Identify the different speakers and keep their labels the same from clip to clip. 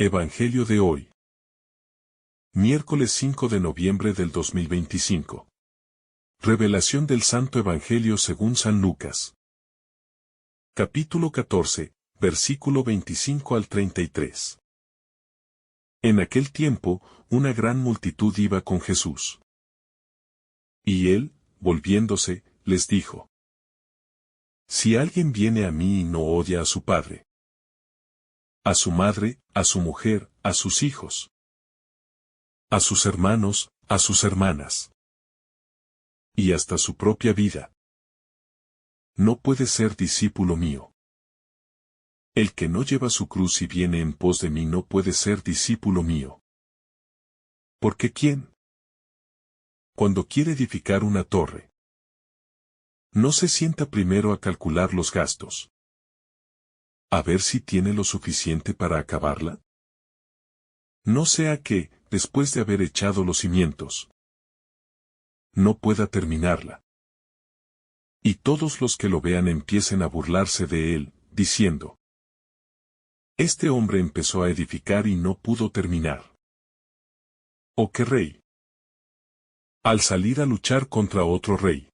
Speaker 1: Evangelio de hoy. Miércoles 5 de noviembre del 2025. Revelación del Santo Evangelio según San Lucas. Capítulo 14, versículo 25 al 33. En aquel tiempo, una gran multitud iba con Jesús. Y él, volviéndose, les dijo: Si alguien viene a mí y no odia a su padre, a su madre, a su mujer, a sus hijos, a sus hermanos, a sus hermanas, y hasta su propia vida, no puede ser discípulo mío. El que no lleva su cruz y viene en pos de mí no puede ser discípulo mío. Porque ¿quién, cuando quiere edificar una torre, no se sienta primero a calcular los gastos, a ver si tiene lo suficiente para acabarla? No sea que, después de haber echado los cimientos, no pueda terminarla. Y todos los que lo vean empiecen a burlarse de él, diciendo: Este hombre empezó a edificar y no pudo terminar. ¿O qué rey, al salir a luchar contra otro rey,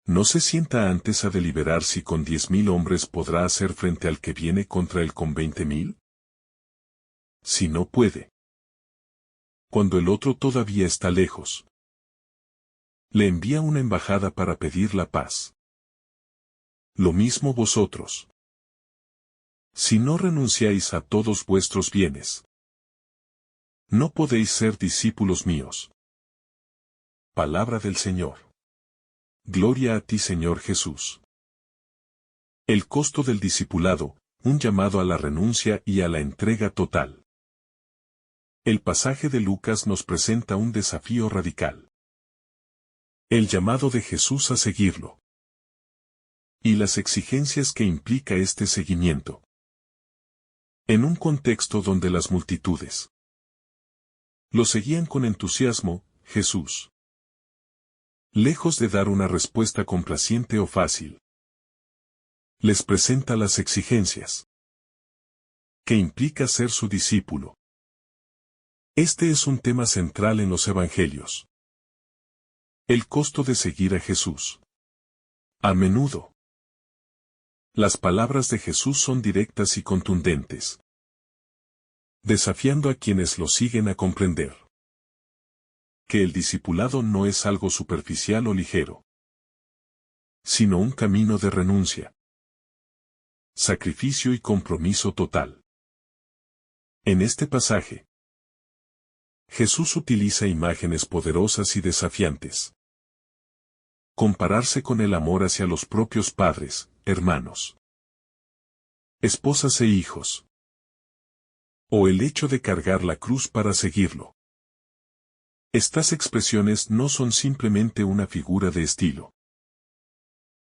Speaker 1: no se sienta antes a deliberar si con 10,000 hombres podrá hacer frente al que viene contra él con 20,000? Si no puede, cuando el otro todavía está lejos, le envía una embajada para pedir la paz. Lo mismo vosotros. Si no renunciáis a todos vuestros bienes, no podéis ser discípulos míos. Palabra del Señor. Gloria a ti, Señor Jesús. El costo del discipulado, un llamado a la renuncia y a la entrega total. El pasaje de Lucas nos presenta un desafío radical. El llamado de Jesús a seguirlo. Y las exigencias que implica este seguimiento. En un contexto donde las multitudes lo seguían con entusiasmo, Jesús, lejos de dar una respuesta complaciente o fácil, les presenta las exigencias que implica ser su discípulo. Este es un tema central en los evangelios. El costo de seguir a Jesús. A menudo, las palabras de Jesús son directas y contundentes, desafiando a quienes lo siguen a comprender que el discipulado no es algo superficial o ligero, sino un camino de renuncia, sacrificio y compromiso total. En este pasaje, Jesús utiliza imágenes poderosas y desafiantes. Compararse con el amor hacia los propios padres, hermanos, esposas e hijos. O el hecho de cargar la cruz para seguirlo. Estas expresiones no son simplemente una figura de estilo.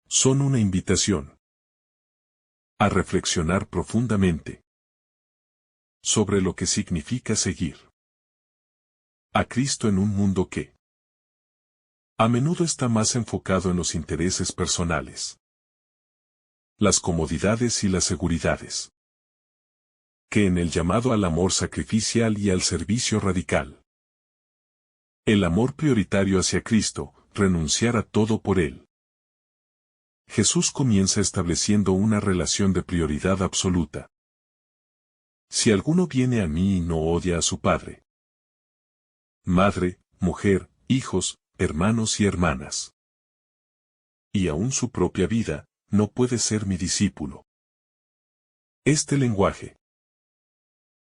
Speaker 1: Son una invitación a reflexionar profundamente sobre lo que significa seguir a Cristo en un mundo que a menudo está más enfocado en los intereses personales, las comodidades y las seguridades, que en el llamado al amor sacrificial y al servicio radical. El amor prioritario hacia Cristo, renunciar a todo por Él. Jesús comienza estableciendo una relación de prioridad absoluta. Si alguno viene a mí y no odia a su padre, madre, mujer, hijos, hermanos y hermanas, y aún su propia vida, no puede ser mi discípulo. Este lenguaje,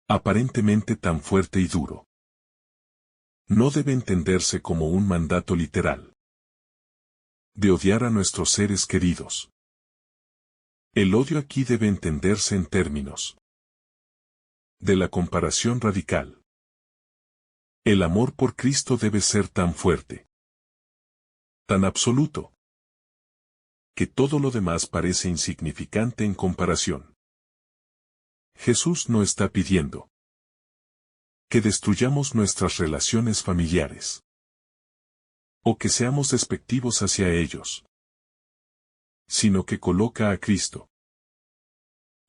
Speaker 1: aparentemente tan fuerte y duro, no debe entenderse como un mandato literal de odiar a nuestros seres queridos. El odio aquí debe entenderse en términos de la comparación radical. El amor por Cristo debe ser tan fuerte, tan absoluto, que todo lo demás parece insignificante en comparación. Jesús no está pidiendo que destruyamos nuestras relaciones familiares, o que seamos despectivos hacia ellos, sino que coloca a Cristo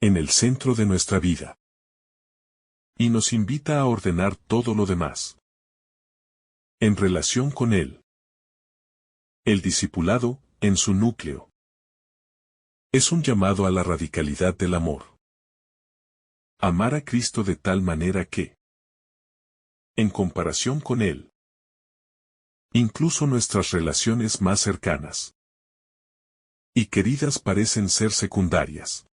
Speaker 1: en el centro de nuestra vida. Y nos invita a ordenar todo lo demás. En relación con Él. El discipulado, en su núcleo, es un llamado a la radicalidad del amor. Amar a Cristo de tal manera que, en comparación con Él, incluso nuestras relaciones más cercanas y queridas parecen ser secundarias.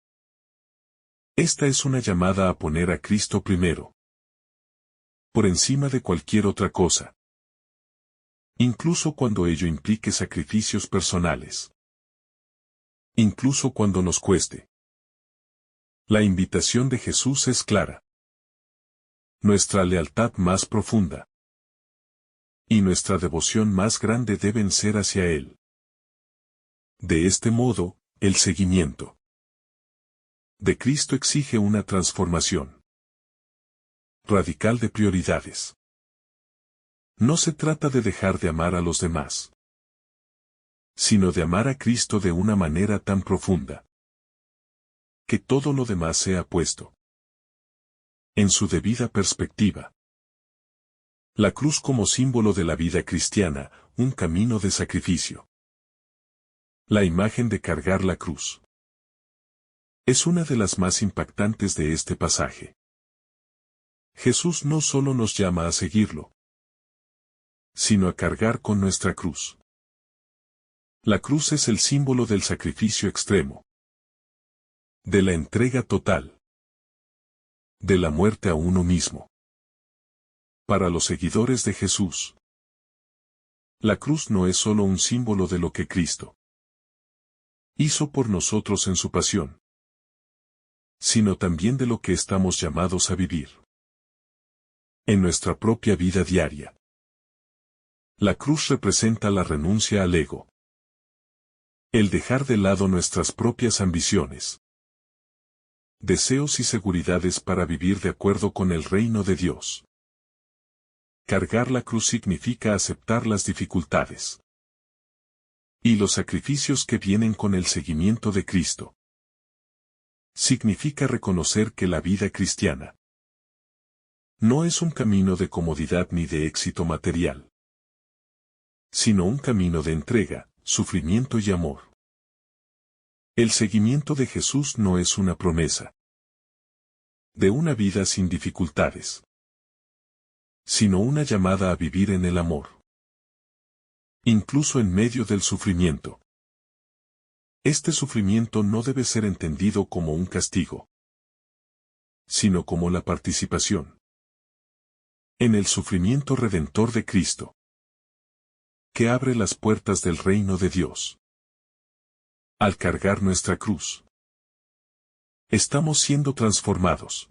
Speaker 1: Esta es una llamada a poner a Cristo primero, por encima de cualquier otra cosa, incluso cuando ello implique sacrificios personales, incluso cuando nos cueste. La invitación de Jesús es clara. Nuestra lealtad más profunda y nuestra devoción más grande deben ser hacia Él. De este modo, el seguimiento de Cristo exige una transformación radical de prioridades. No se trata de dejar de amar a los demás, sino de amar a Cristo de una manera tan profunda que todo lo demás sea puesto en su debida perspectiva. La cruz como símbolo de la vida cristiana, un camino de sacrificio. La imagen de cargar la cruz es una de las más impactantes de este pasaje. Jesús no solo nos llama a seguirlo, sino a cargar con nuestra cruz. La cruz es el símbolo del sacrificio extremo, de la entrega total, de la muerte a uno mismo. Para los seguidores de Jesús, la cruz no es solo un símbolo de lo que Cristo hizo por nosotros en su pasión, sino también de lo que estamos llamados a vivir en nuestra propia vida diaria. La cruz representa la renuncia al ego, el dejar de lado nuestras propias ambiciones, deseos y seguridades para vivir de acuerdo con el reino de Dios. Cargar la cruz significa aceptar las dificultades y los sacrificios que vienen con el seguimiento de Cristo. Significa reconocer que la vida cristiana no es un camino de comodidad ni de éxito material, sino un camino de entrega, sufrimiento y amor. El seguimiento de Jesús no es una promesa de una vida sin dificultades, sino una llamada a vivir en el amor, incluso en medio del sufrimiento. Este sufrimiento no debe ser entendido como un castigo, sino como la participación en el sufrimiento redentor de Cristo, que abre las puertas del reino de Dios. Al cargar nuestra cruz, estamos siendo transformados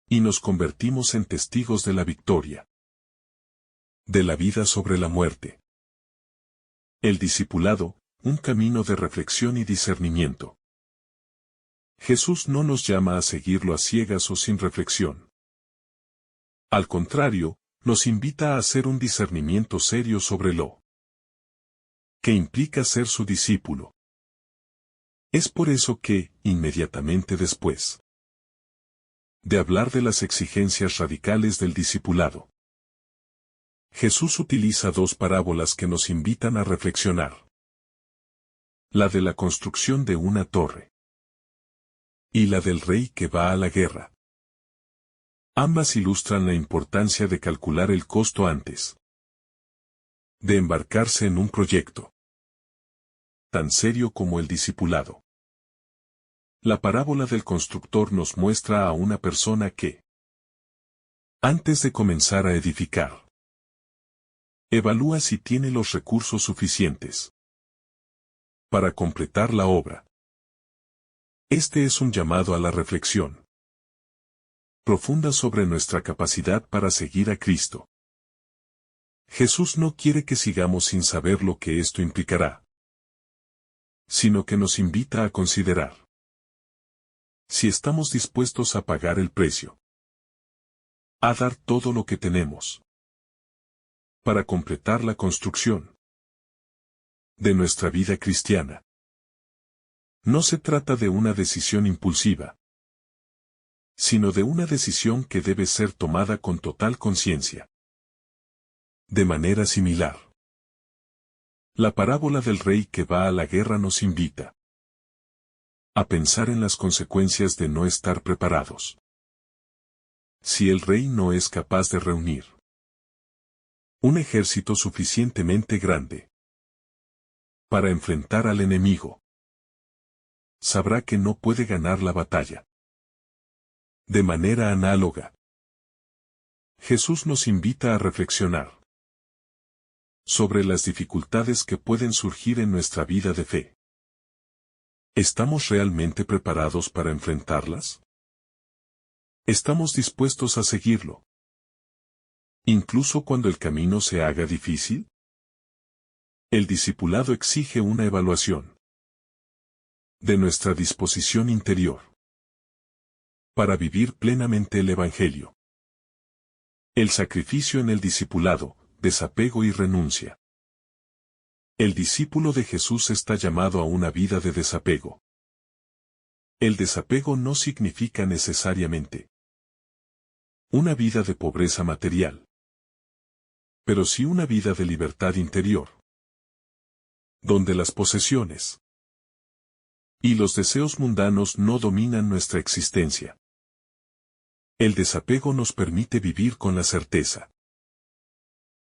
Speaker 1: y nos convertimos en testigos de la victoria, de la vida sobre la muerte. El discipulado, un camino de reflexión y discernimiento. Jesús no nos llama a seguirlo a ciegas o sin reflexión. Al contrario, nos invita a hacer un discernimiento serio sobre lo que implica ser su discípulo. Es por eso que, inmediatamente después de hablar de las exigencias radicales del discipulado, Jesús utiliza dos parábolas que nos invitan a reflexionar. La de la construcción de una torre y la del rey que va a la guerra. Ambas ilustran la importancia de calcular el costo antes de embarcarse en un proyecto tan serio como el discipulado. La parábola del constructor nos muestra a una persona que, antes de comenzar a edificar, evalúa si tiene los recursos suficientes para completar la obra. Este es un llamado a la reflexión profunda sobre nuestra capacidad para seguir a Cristo. Jesús no quiere que sigamos sin saber lo que esto implicará, sino que nos invita a considerar si estamos dispuestos a pagar el precio, a dar todo lo que tenemos para completar la construcción de nuestra vida cristiana. No se trata de una decisión impulsiva, sino de una decisión que debe ser tomada con total conciencia. De manera similar, la parábola del rey que va a la guerra nos invita a pensar en las consecuencias de no estar preparados. Si el rey no es capaz de reunir un ejército suficientemente grande para enfrentar al enemigo, sabrá que no puede ganar la batalla. De manera análoga, Jesús nos invita a reflexionar sobre las dificultades que pueden surgir en nuestra vida de fe. ¿Estamos realmente preparados para enfrentarlas? ¿Estamos dispuestos a seguirlo, incluso cuando el camino se haga difícil? El discipulado exige una evaluación de nuestra disposición interior para vivir plenamente el Evangelio. El sacrificio en el discipulado, desapego y renuncia. El discípulo de Jesús está llamado a una vida de desapego. El desapego no significa necesariamente una vida de pobreza material, pero sí una vida de libertad interior, donde las posesiones y los deseos mundanos no dominan nuestra existencia. El desapego nos permite vivir con la certeza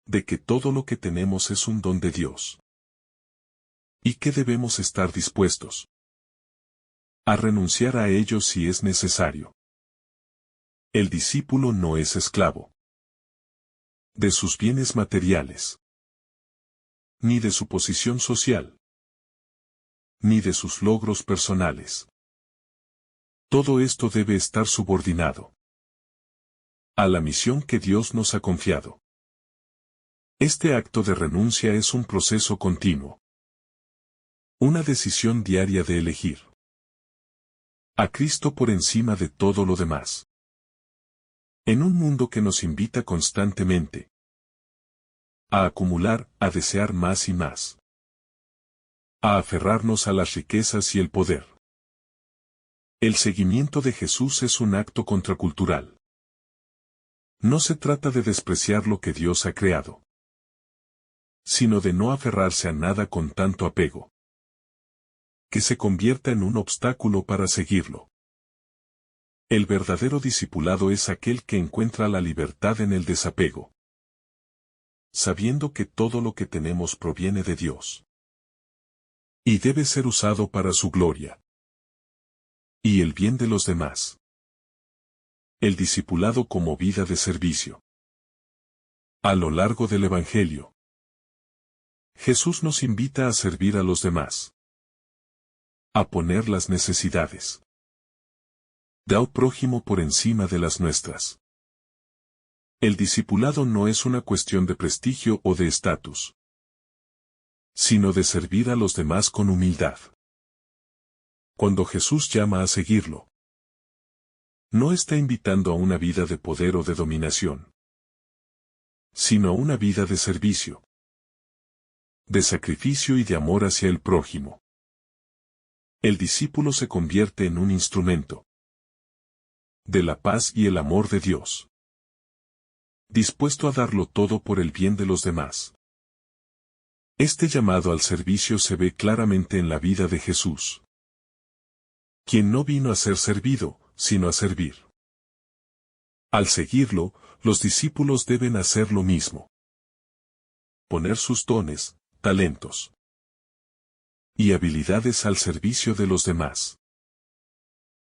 Speaker 1: de que todo lo que tenemos es un don de Dios, y que debemos estar dispuestos a renunciar a ello si es necesario. El discípulo no es esclavo de sus bienes materiales, ni de su posición social, ni de sus logros personales. Todo esto debe estar subordinado a la misión que Dios nos ha confiado. Este acto de renuncia es un proceso continuo, una decisión diaria de elegir a Cristo por encima de todo lo demás. En un mundo que nos invita constantemente a acumular, a desear más y más, a aferrarnos a las riquezas y el poder, el seguimiento de Jesús es un acto contracultural. No se trata de despreciar lo que Dios ha creado, sino de no aferrarse a nada con tanto apego que se convierta en un obstáculo para seguirlo. El verdadero discipulado es aquel que encuentra la libertad en el desapego, sabiendo que todo lo que tenemos proviene de Dios y debe ser usado para su gloria y el bien de los demás. El discipulado como vida de servicio. A lo largo del Evangelio, Jesús nos invita a servir a los demás, a poner las necesidades del prójimo por encima de las nuestras. El discipulado no es una cuestión de prestigio o de estatus, sino de servir a los demás con humildad. Cuando Jesús llama a seguirlo, no está invitando a una vida de poder o de dominación, sino a una vida de servicio, de sacrificio y de amor hacia el prójimo. El discípulo se convierte en un instrumento de la paz y el amor de Dios, dispuesto a darlo todo por el bien de los demás. Este llamado al servicio se ve claramente en la vida de Jesús, quien no vino a ser servido, sino a servir. Al seguirlo, los discípulos deben hacer lo mismo. Poner sus dones, talentos y habilidades al servicio de los demás.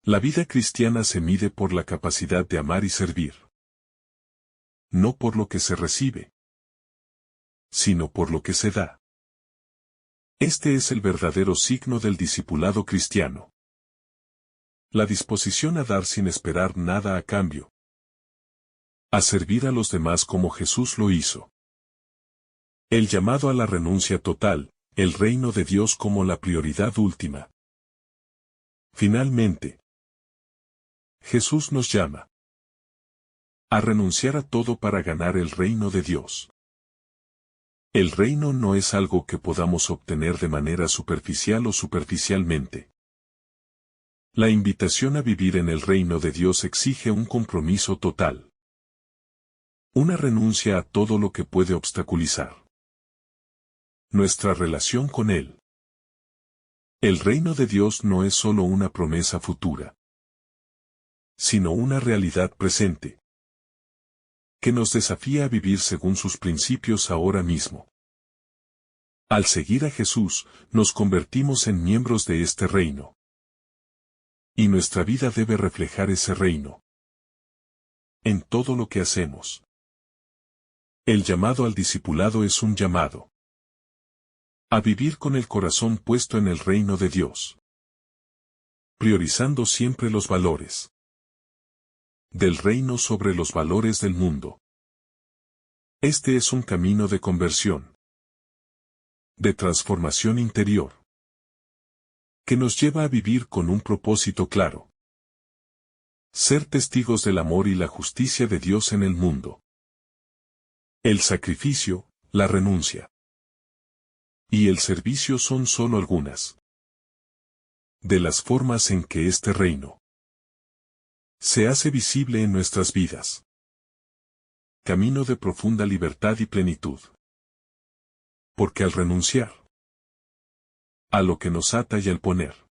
Speaker 1: La vida cristiana se mide por la capacidad de amar y servir, no por lo que se recibe, sino por lo que se da. Este es el verdadero signo del discipulado cristiano. La disposición a dar sin esperar nada a cambio, a servir a los demás como Jesús lo hizo. El llamado a la renuncia total, el reino de Dios como la prioridad última. Finalmente, Jesús nos llama a renunciar a todo para ganar el reino de Dios. El reino no es algo que podamos obtener de manera superficial o superficialmente. La invitación a vivir en el reino de Dios exige un compromiso total. Una renuncia a todo lo que puede obstaculizar nuestra relación con Él. El reino de Dios no es solo una promesa futura, sino una realidad presente, que nos desafía a vivir según sus principios ahora mismo. Al seguir a Jesús, nos convertimos en miembros de este reino. Y nuestra vida debe reflejar ese reino en todo lo que hacemos. El llamado al discipulado es un llamado a vivir con el corazón puesto en el reino de Dios, priorizando siempre los valores del reino sobre los valores del mundo. Este es un camino de conversión, de transformación interior, que nos lleva a vivir con un propósito claro: ser testigos del amor y la justicia de Dios en el mundo. El sacrificio, la renuncia y el servicio son solo algunas de las formas en que este reino se hace visible en nuestras vidas. Camino de profunda libertad y plenitud. Porque al renunciar a lo que nos ata y al poner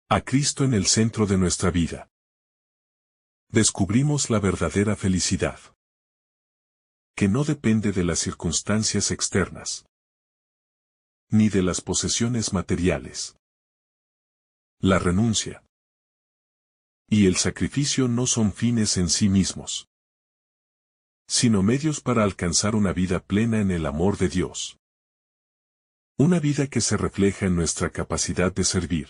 Speaker 1: a Cristo en el centro de nuestra vida, descubrimos la verdadera felicidad, que no depende de las circunstancias externas, ni de las posesiones materiales. La renuncia y el sacrificio no son fines en sí mismos, sino medios para alcanzar una vida plena en el amor de Dios. Una vida que se refleja en nuestra capacidad de servir,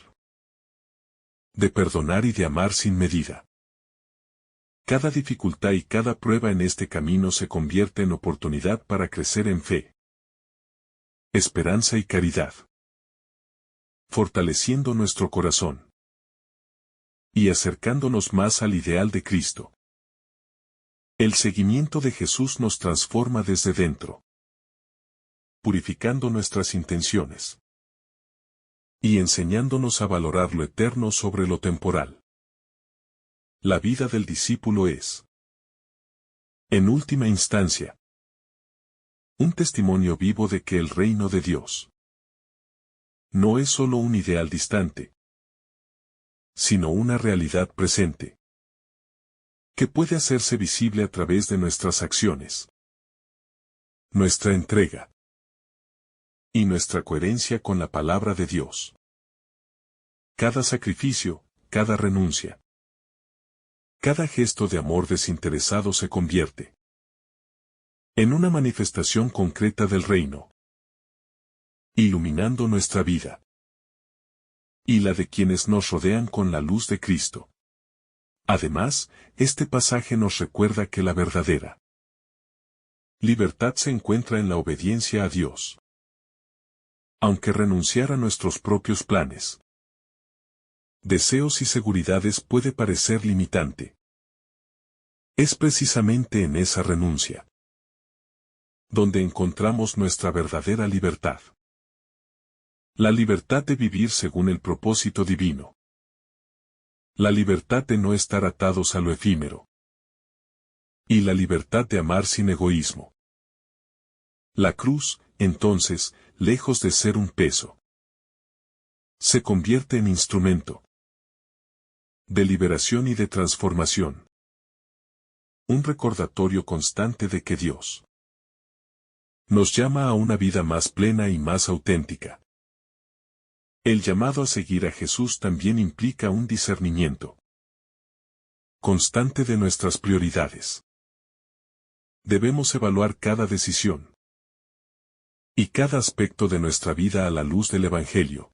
Speaker 1: de perdonar y de amar sin medida. Cada dificultad y cada prueba en este camino se convierte en oportunidad para crecer en fe, esperanza y caridad, fortaleciendo nuestro corazón y acercándonos más al ideal de Cristo. El seguimiento de Jesús nos transforma desde dentro, purificando nuestras intenciones y enseñándonos a valorar lo eterno sobre lo temporal. La vida del discípulo es, en última instancia, un testimonio vivo de que el reino de Dios no es solo un ideal distante, sino una realidad presente, que puede hacerse visible a través de nuestras acciones, nuestra entrega y nuestra coherencia con la palabra de Dios. Cada sacrificio, cada renuncia, cada gesto de amor desinteresado se convierte en una manifestación concreta del reino, iluminando nuestra vida y la de quienes nos rodean con la luz de Cristo. Además, este pasaje nos recuerda que la verdadera libertad se encuentra en la obediencia a Dios. Aunque renunciar a nuestros propios planes, deseos y seguridades puede parecer limitante, es precisamente en esa renuncia donde encontramos nuestra verdadera libertad. La libertad de vivir según el propósito divino. La libertad de no estar atados a lo efímero. Y la libertad de amar sin egoísmo. La cruz, entonces, lejos de ser un peso, se convierte en instrumento de liberación y de transformación. Un recordatorio constante de que Dios nos llama a una vida más plena y más auténtica. El llamado a seguir a Jesús también implica un discernimiento constante de nuestras prioridades. Debemos evaluar cada decisión y cada aspecto de nuestra vida a la luz del Evangelio,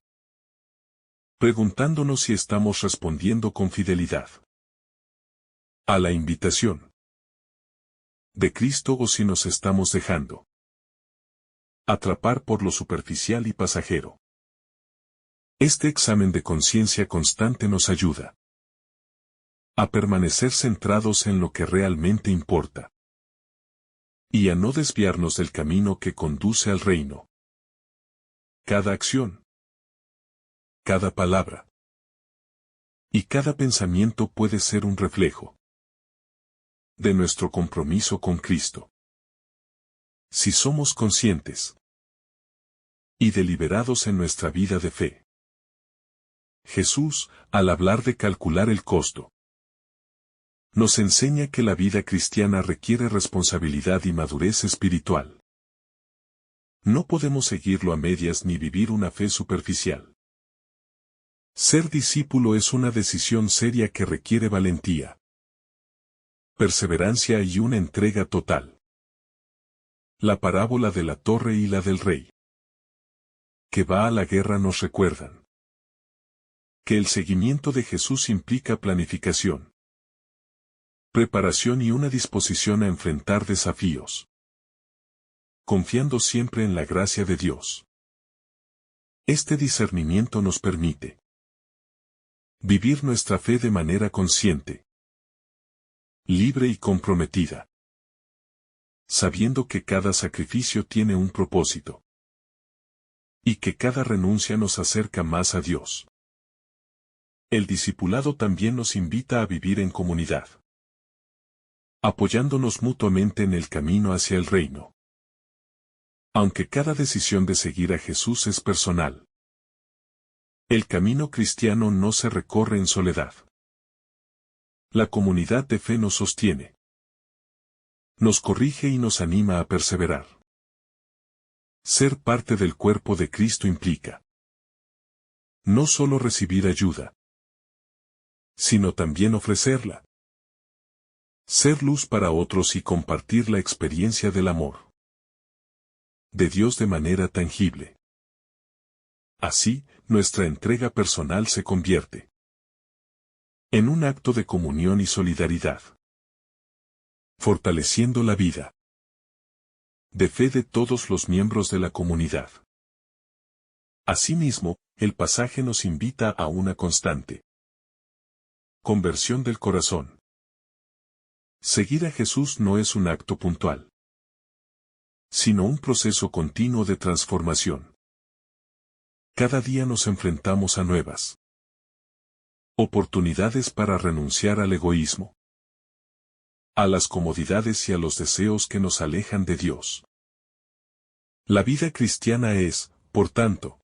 Speaker 1: preguntándonos si estamos respondiendo con fidelidad a la invitación de Cristo o si nos estamos dejando atrapar por lo superficial y pasajero. Este examen de conciencia constante nos ayuda a permanecer centrados en lo que realmente importa y a no desviarnos del camino que conduce al reino. Cada acción, cada palabra, Y cada pensamiento puede ser un reflejo de nuestro compromiso con Cristo. Si somos conscientes y deliberados en nuestra vida de fe. Jesús, al hablar de calcular el costo, nos enseña que la vida cristiana requiere responsabilidad y madurez espiritual. No podemos seguirlo a medias ni vivir una fe superficial. Ser discípulo es una decisión seria que requiere valentía, perseverancia y una entrega total. La parábola de la torre y la del rey, que va a la guerra, nos recuerdan que el seguimiento de Jesús implica planificación, preparación y una disposición a enfrentar desafíos, confiando siempre en la gracia de Dios. Este discernimiento nos permite vivir nuestra fe de manera consciente, libre y comprometida, sabiendo que cada sacrificio tiene un propósito, y que cada renuncia nos acerca más a Dios. El discipulado también nos invita a vivir en comunidad, apoyándonos mutuamente en el camino hacia el reino. Aunque cada decisión de seguir a Jesús es personal, el camino cristiano no se recorre en soledad. La comunidad de fe nos sostiene, nos corrige y nos anima a perseverar. Ser parte del cuerpo de Cristo implica no solo recibir ayuda, sino también ofrecerla. Ser luz para otros y compartir la experiencia del amor de Dios de manera tangible. Así, nuestra entrega personal se convierte en un acto de comunión y solidaridad, fortaleciendo la vida de fe de todos los miembros de la comunidad. Asimismo, el pasaje nos invita a una constante conversión del corazón. Seguir a Jesús no es un acto puntual, sino un proceso continuo de transformación. Cada día nos enfrentamos a nuevas oportunidades para renunciar al egoísmo, a las comodidades y a los deseos que nos alejan de Dios. La vida cristiana es, por tanto,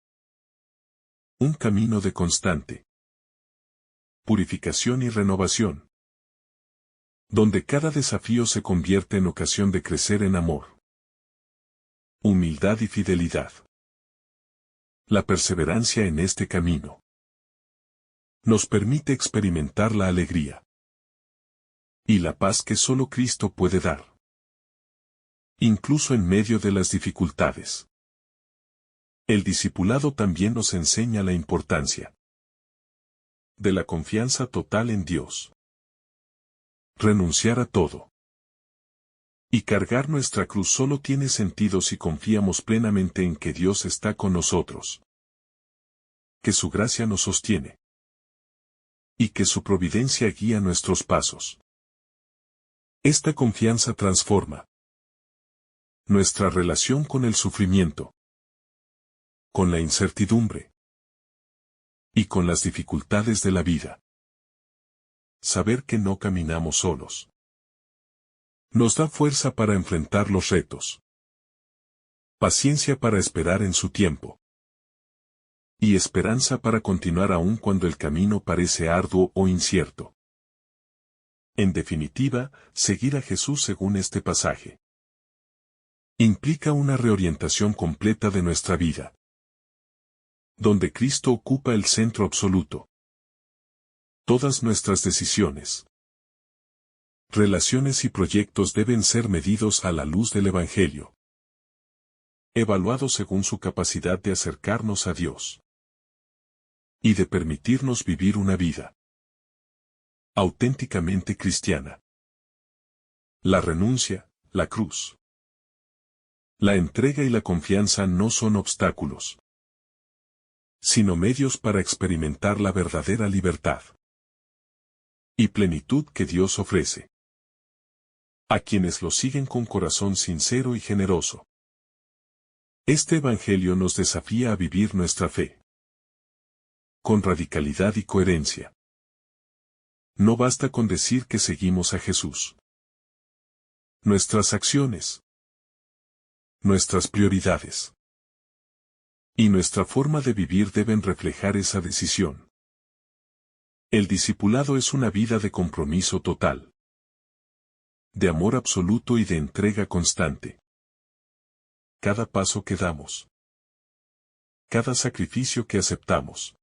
Speaker 1: un camino de constante purificación y renovación, donde cada desafío se convierte en ocasión de crecer en amor, humildad y fidelidad. La perseverancia en este camino nos permite experimentar la alegría y la paz que solo Cristo puede dar, incluso en medio de las dificultades. El discipulado también nos enseña la importancia de la confianza total en Dios. Renunciar a todo y cargar nuestra cruz solo tiene sentido si confiamos plenamente en que Dios está con nosotros, que su gracia nos sostiene y que su providencia guía nuestros pasos. Esta confianza transforma nuestra relación con el sufrimiento, con la incertidumbre y con las dificultades de la vida. Saber que no caminamos solos nos da fuerza para enfrentar los retos, paciencia para esperar en su tiempo, y esperanza para continuar aun cuando el camino parece arduo o incierto. En definitiva, seguir a Jesús según este pasaje implica una reorientación completa de nuestra vida, donde Cristo ocupa el centro absoluto. Todas nuestras decisiones, relaciones y proyectos deben ser medidos a la luz del Evangelio, evaluados según su capacidad de acercarnos a Dios y de permitirnos vivir una vida auténticamente cristiana. La renuncia, la cruz, la entrega y la confianza no son obstáculos, sino medios para experimentar la verdadera libertad y plenitud que Dios ofrece a quienes lo siguen con corazón sincero y generoso. Este Evangelio nos desafía a vivir nuestra fe con radicalidad y coherencia, No basta con decir que seguimos a Jesús. Nuestras acciones, nuestras prioridades y nuestra forma de vivir deben reflejar esa decisión. El discipulado es una vida de compromiso total, de amor absoluto y de entrega constante. Cada paso que damos, cada sacrificio que aceptamos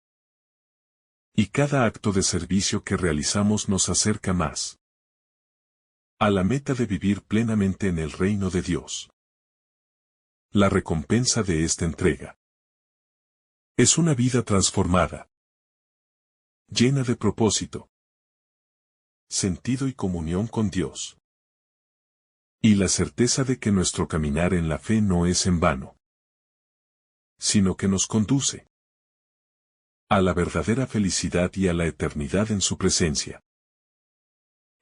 Speaker 1: y cada acto de servicio que realizamos nos acerca más a la meta de vivir plenamente en el reino de Dios. La recompensa de esta entrega es una vida transformada, llena de propósito, sentido y comunión con Dios. Y la certeza de que nuestro caminar en la fe no es en vano, sino que nos conduce a la verdadera felicidad y a la eternidad en su presencia.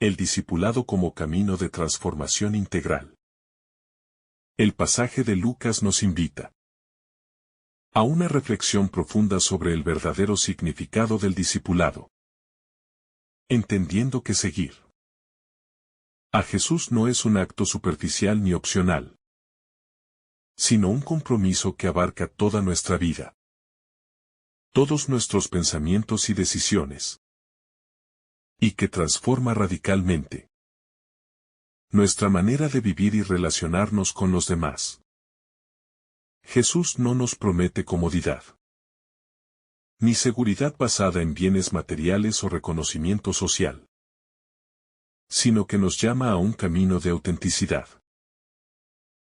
Speaker 1: El discipulado como camino de transformación integral. El pasaje de Lucas nos invita a una reflexión profunda sobre el verdadero significado del discipulado. Entendiendo que seguir a Jesús no es un acto superficial ni opcional, sino un compromiso que abarca toda nuestra vida, todos nuestros pensamientos y decisiones, y que transforma radicalmente nuestra manera de vivir y relacionarnos con los demás. Jesús no nos promete comodidad, ni seguridad basada en bienes materiales o reconocimiento social, sino que nos llama a un camino de autenticidad,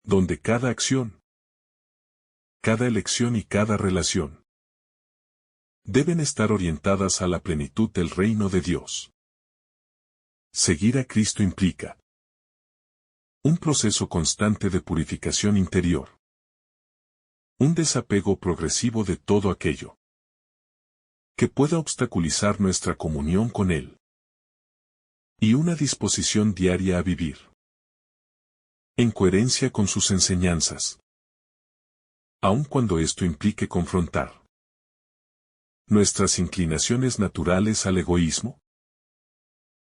Speaker 1: donde cada acción, cada elección y cada relación deben estar orientadas a la plenitud del reino de Dios. Seguir a Cristo implica un proceso constante de purificación interior, un desapego progresivo de todo aquello que pueda obstaculizar nuestra comunión con Él, y una disposición diaria a vivir en coherencia con sus enseñanzas, aun cuando esto implique confrontar nuestras inclinaciones naturales al egoísmo,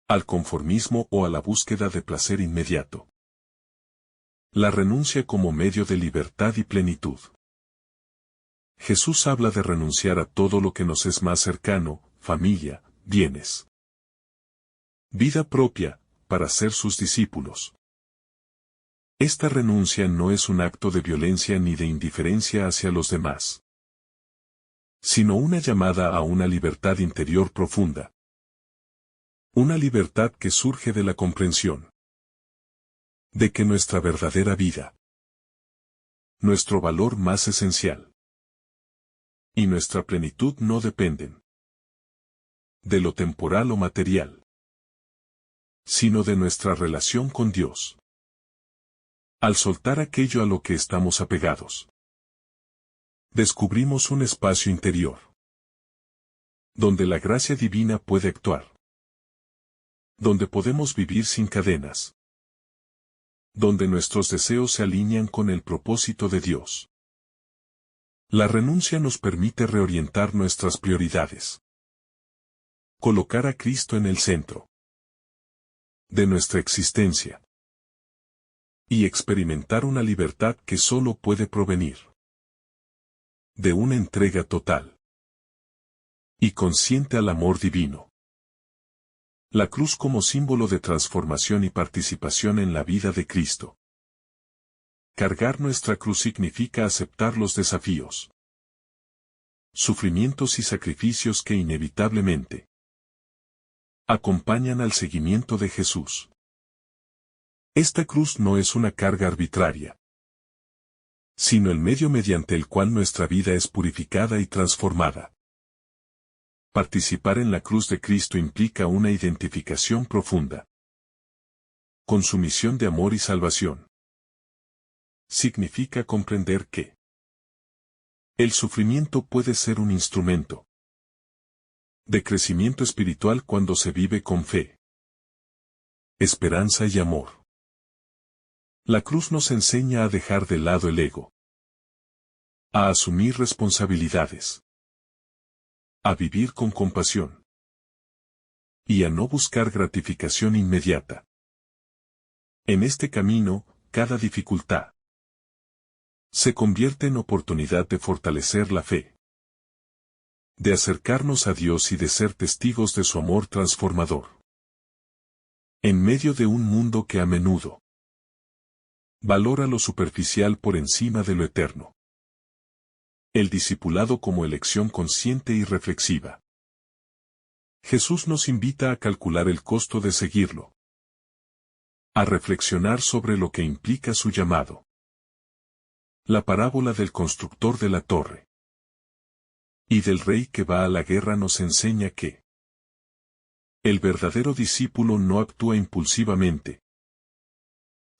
Speaker 1: al conformismo o a la búsqueda de placer inmediato. La renuncia como medio de libertad y plenitud. Jesús habla de renunciar a todo lo que nos es más cercano, familia, bienes, vida propia, para ser sus discípulos. Esta renuncia no es un acto de violencia ni de indiferencia hacia los demás, sino una llamada a una libertad interior profunda. Una libertad que surge de la comprensión de que nuestra verdadera vida, nuestro valor más esencial y nuestra plenitud no dependen de lo temporal o material, sino de nuestra relación con Dios. Al soltar aquello a lo que estamos apegados, descubrimos un espacio interior donde la gracia divina puede actuar, donde podemos vivir sin cadenas, donde nuestros deseos se alinean con el propósito de Dios. La renuncia nos permite reorientar nuestras prioridades, colocar a Cristo en el centro de nuestra existencia y experimentar una libertad que solo puede provenir de una entrega total y consciente al amor divino. La cruz como símbolo de transformación y participación en la vida de Cristo. Cargar nuestra cruz significa aceptar los desafíos, sufrimientos y sacrificios que inevitablemente acompañan al seguimiento de Jesús. Esta cruz no es una carga arbitraria, sino el medio mediante el cual nuestra vida es purificada y transformada. Participar en la cruz de Cristo implica una identificación profunda con su misión de amor y salvación. Significa comprender que el sufrimiento puede ser un instrumento de crecimiento espiritual cuando se vive con fe, esperanza y amor. La cruz nos enseña a dejar de lado el ego, a asumir responsabilidades, a vivir con compasión y a no buscar gratificación inmediata. En este camino, cada dificultad se convierte en oportunidad de fortalecer la fe, de acercarnos a Dios y de ser testigos de su amor transformador. En medio de un mundo que a menudo valora lo superficial por encima de lo eterno. El discipulado como elección consciente y reflexiva. Jesús nos invita a calcular el costo de seguirlo, a reflexionar sobre lo que implica su llamado. La parábola del constructor de la torre y del rey que va a la guerra nos enseña que el verdadero discípulo no actúa impulsivamente,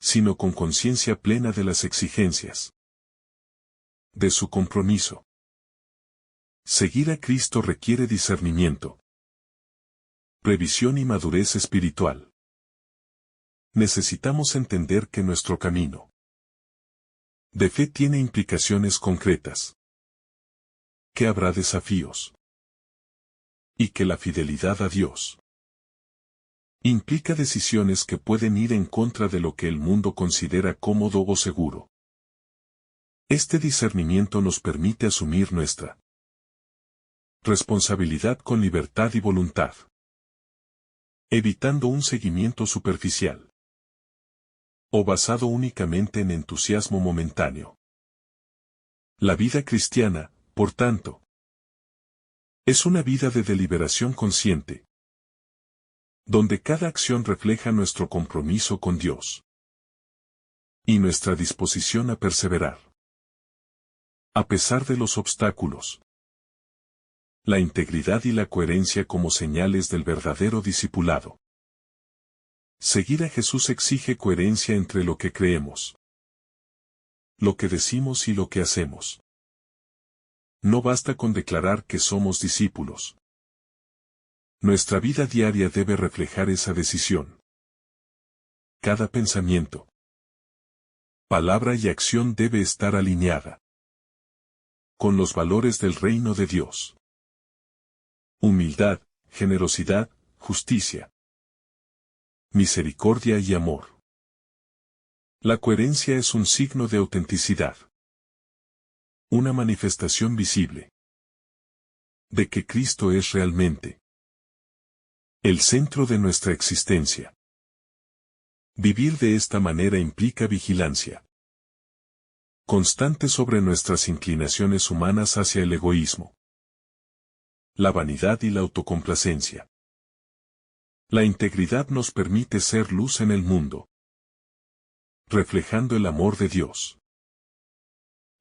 Speaker 1: sino con conciencia plena de las exigencias de su compromiso. Seguir a Cristo requiere discernimiento, previsión y madurez espiritual. Necesitamos entender que nuestro camino de fe tiene implicaciones concretas, que habrá desafíos, y que la fidelidad a Dios implica decisiones que pueden ir en contra de lo que el mundo considera cómodo o seguro. Este discernimiento nos permite asumir nuestra responsabilidad con libertad y voluntad, evitando un seguimiento superficial o basado únicamente en entusiasmo momentáneo. La vida cristiana, por tanto, es una vida de deliberación consciente, donde cada acción refleja nuestro compromiso con Dios y nuestra disposición a perseverar, a pesar de los obstáculos. La integridad y la coherencia como señales del verdadero discipulado. Seguir a Jesús exige coherencia entre lo que creemos, lo que decimos y lo que hacemos. No basta con declarar que somos discípulos. Nuestra vida diaria debe reflejar esa decisión. Cada pensamiento, palabra y acción debe estar alineada con los valores del reino de Dios. Humildad, generosidad, justicia, misericordia y amor. La coherencia es un signo de autenticidad, una manifestación visible de que Cristo es realmente el centro de nuestra existencia. Vivir de esta manera implica vigilancia constante sobre nuestras inclinaciones humanas hacia el egoísmo, la vanidad y la autocomplacencia. La integridad nos permite ser luz en el mundo, reflejando el amor de Dios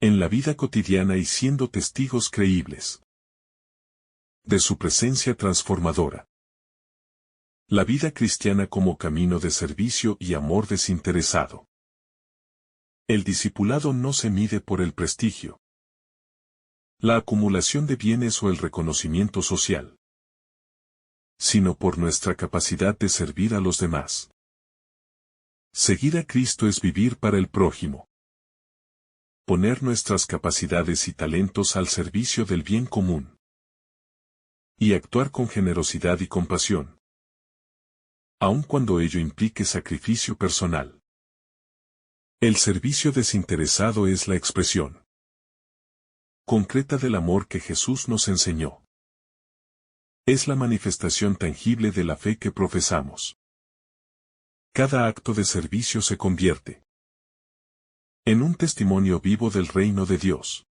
Speaker 1: en la vida cotidiana y siendo testigos creíbles de su presencia transformadora. La vida cristiana como camino de servicio y amor desinteresado. El discipulado no se mide por el prestigio, la acumulación de bienes o el reconocimiento social, sino por nuestra capacidad de servir a los demás. Seguir a Cristo es vivir para el prójimo. Poner nuestras capacidades y talentos al servicio del bien común. Y actuar con generosidad y compasión, aun cuando ello implique sacrificio personal. El servicio desinteresado es la expresión concreta del amor que Jesús nos enseñó. Es la manifestación tangible de la fe que profesamos. Cada acto de servicio se convierte en un testimonio vivo del reino de Dios,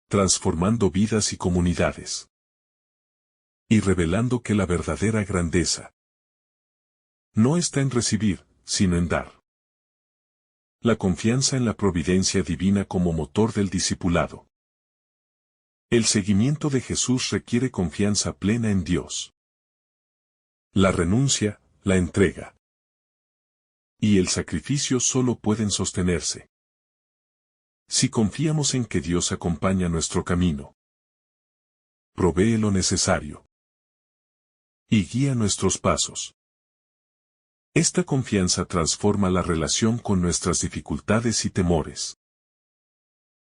Speaker 1: transformando vidas y comunidades, y revelando que la verdadera grandeza no está en recibir, sino en dar. La confianza en la providencia divina como motor del discipulado. El seguimiento de Jesús requiere confianza plena en Dios. La renuncia, la entrega y el sacrificio solo pueden sostenerse si confiamos en que Dios acompaña nuestro camino, provee lo necesario y guía nuestros pasos. Esta confianza transforma la relación con nuestras dificultades y temores.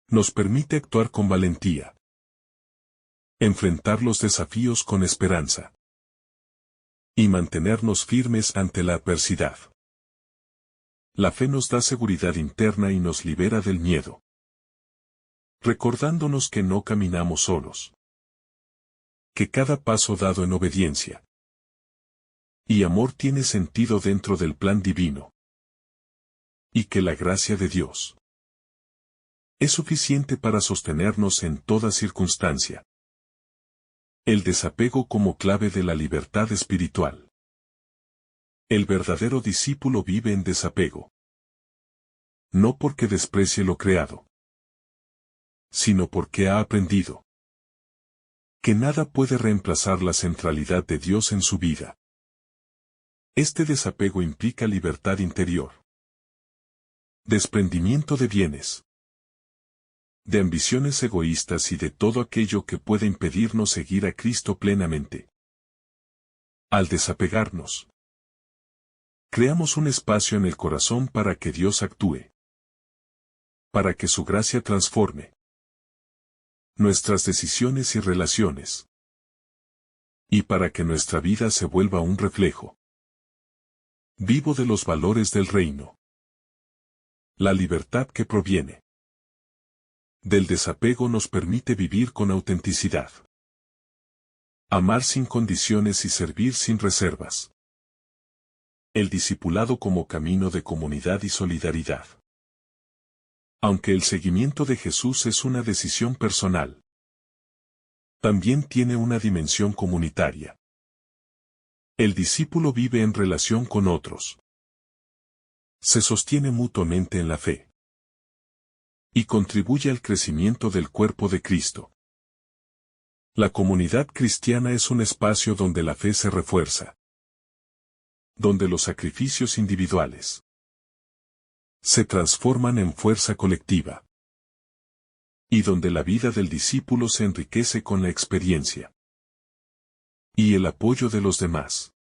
Speaker 1: Nos permite actuar con valentía, enfrentar los desafíos con esperanza y mantenernos firmes ante la adversidad. La fe nos da seguridad interna y nos libera del miedo, recordándonos que no caminamos solos, que cada paso dado en obediencia y amor tiene sentido dentro del plan divino, y que la gracia de Dios es suficiente para sostenernos en toda circunstancia. El desapego como clave de la libertad espiritual. El verdadero discípulo vive en desapego. No porque desprecie lo creado, sino porque ha aprendido que nada puede reemplazar la centralidad de Dios en su vida. Este desapego implica libertad interior, desprendimiento de bienes, de ambiciones egoístas y de todo aquello que puede impedirnos seguir a Cristo plenamente. Al desapegarnos, creamos un espacio en el corazón para que Dios actúe, para que su gracia transforme nuestras decisiones y relaciones, y para que nuestra vida se vuelva un reflejo vivo de los valores del reino. La libertad que proviene del desapego nos permite vivir con autenticidad, amar sin condiciones y servir sin reservas. El discipulado como camino de comunidad y solidaridad. Aunque el seguimiento de Jesús es una decisión personal, también tiene una dimensión comunitaria. El discípulo vive en relación con otros, se sostiene mutuamente en la fe y contribuye al crecimiento del cuerpo de Cristo. La comunidad cristiana es un espacio donde la fe se refuerza, donde los sacrificios individuales se transforman en fuerza colectiva, y donde la vida del discípulo se enriquece con la experiencia y el apoyo de los demás.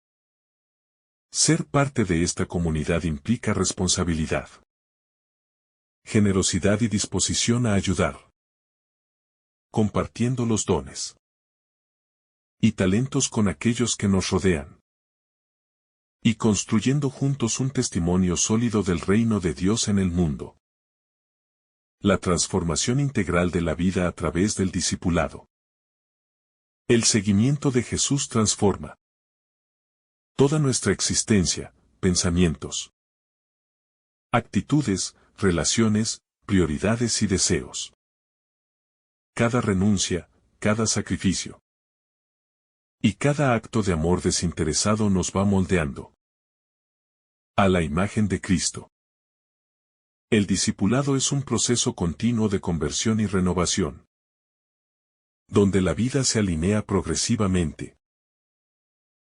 Speaker 1: Ser parte de esta comunidad implica responsabilidad, generosidad y disposición a ayudar, compartiendo los dones y talentos con aquellos que nos rodean, y construyendo juntos un testimonio sólido del reino de Dios en el mundo. La transformación integral de la vida a través del discipulado. El seguimiento de Jesús transforma toda nuestra existencia, pensamientos, actitudes, relaciones, prioridades y deseos. Cada renuncia, cada sacrificio y cada acto de amor desinteresado nos va moldeando a la imagen de Cristo. El discipulado es un proceso continuo de conversión y renovación, donde la vida se alinea progresivamente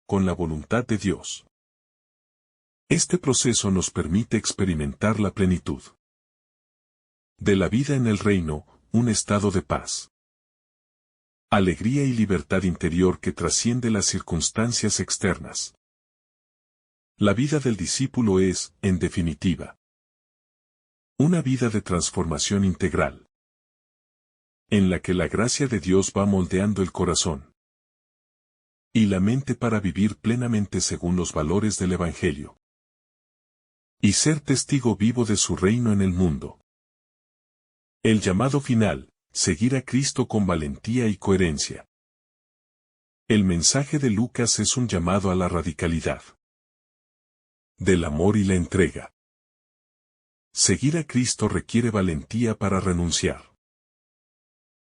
Speaker 1: con la voluntad de Dios. Este proceso nos permite experimentar la plenitud de la vida en el reino, un estado de paz, alegría y libertad interior que trasciende las circunstancias externas. La vida del discípulo es, en definitiva, una vida de transformación integral, en la que la gracia de Dios va moldeando el corazón y la mente para vivir plenamente según los valores del Evangelio y ser testigo vivo de su reino en el mundo. El llamado final, seguir a Cristo con valentía y coherencia. El mensaje de Lucas es un llamado a la radicalidad del amor y la entrega. Seguir a Cristo requiere valentía para renunciar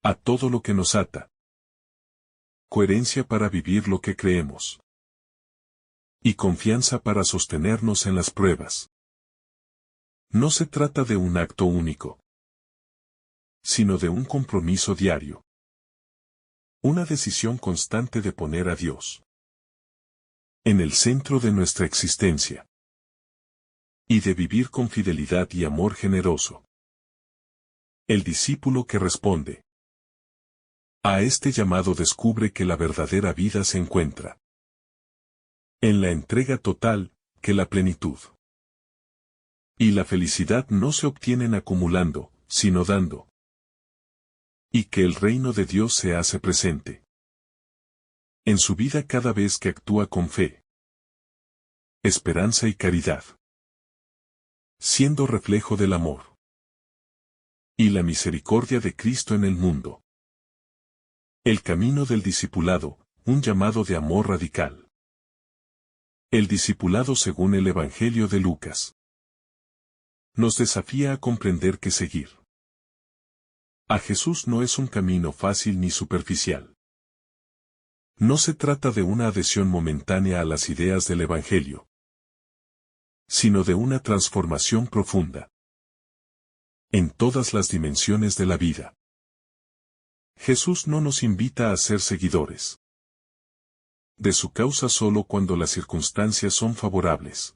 Speaker 1: a todo lo que nos ata, coherencia para vivir lo que creemos y confianza para sostenernos en las pruebas. No se trata de un acto único, sino de un compromiso diario. Una decisión constante de poner a Dios en el centro de nuestra existencia y de vivir con fidelidad y amor generoso. El discípulo que responde a este llamado descubre que la verdadera vida se encuentra en la entrega total, que la plenitud y la felicidad no se obtienen acumulando, sino dando, y que el reino de Dios se hace presente en su vida cada vez que actúa con fe, esperanza y caridad. Siendo reflejo del amor y la misericordia de Cristo en el mundo. El camino del discipulado, un llamado de amor radical. El discipulado según el Evangelio de Lucas nos desafía a comprender que seguir a Jesús no es un camino fácil ni superficial. No se trata de una adhesión momentánea a las ideas del Evangelio, sino de una transformación profunda en todas las dimensiones de la vida. Jesús no nos invita a ser seguidores de su causa solo cuando las circunstancias son favorables.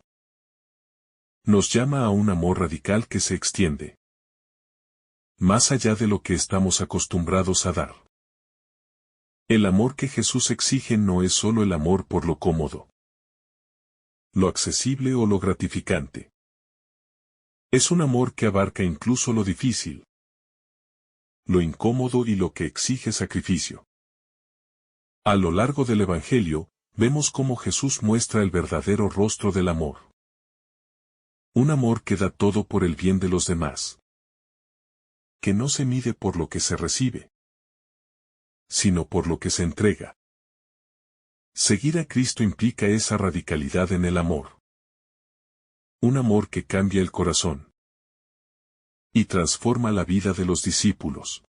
Speaker 1: Nos llama a un amor radical que se extiende más allá de lo que estamos acostumbrados a dar. El amor que Jesús exige no es solo el amor por lo cómodo, lo accesible o lo gratificante. Es un amor que abarca incluso lo difícil, lo incómodo y lo que exige sacrificio. A lo largo del Evangelio, vemos cómo Jesús muestra el verdadero rostro del amor. Un amor que da todo por el bien de los demás, que no se mide por lo que se recibe, sino por lo que se entrega. Seguir a Cristo implica esa radicalidad en el amor. Un amor que cambia el corazón y transforma la vida de los discípulos.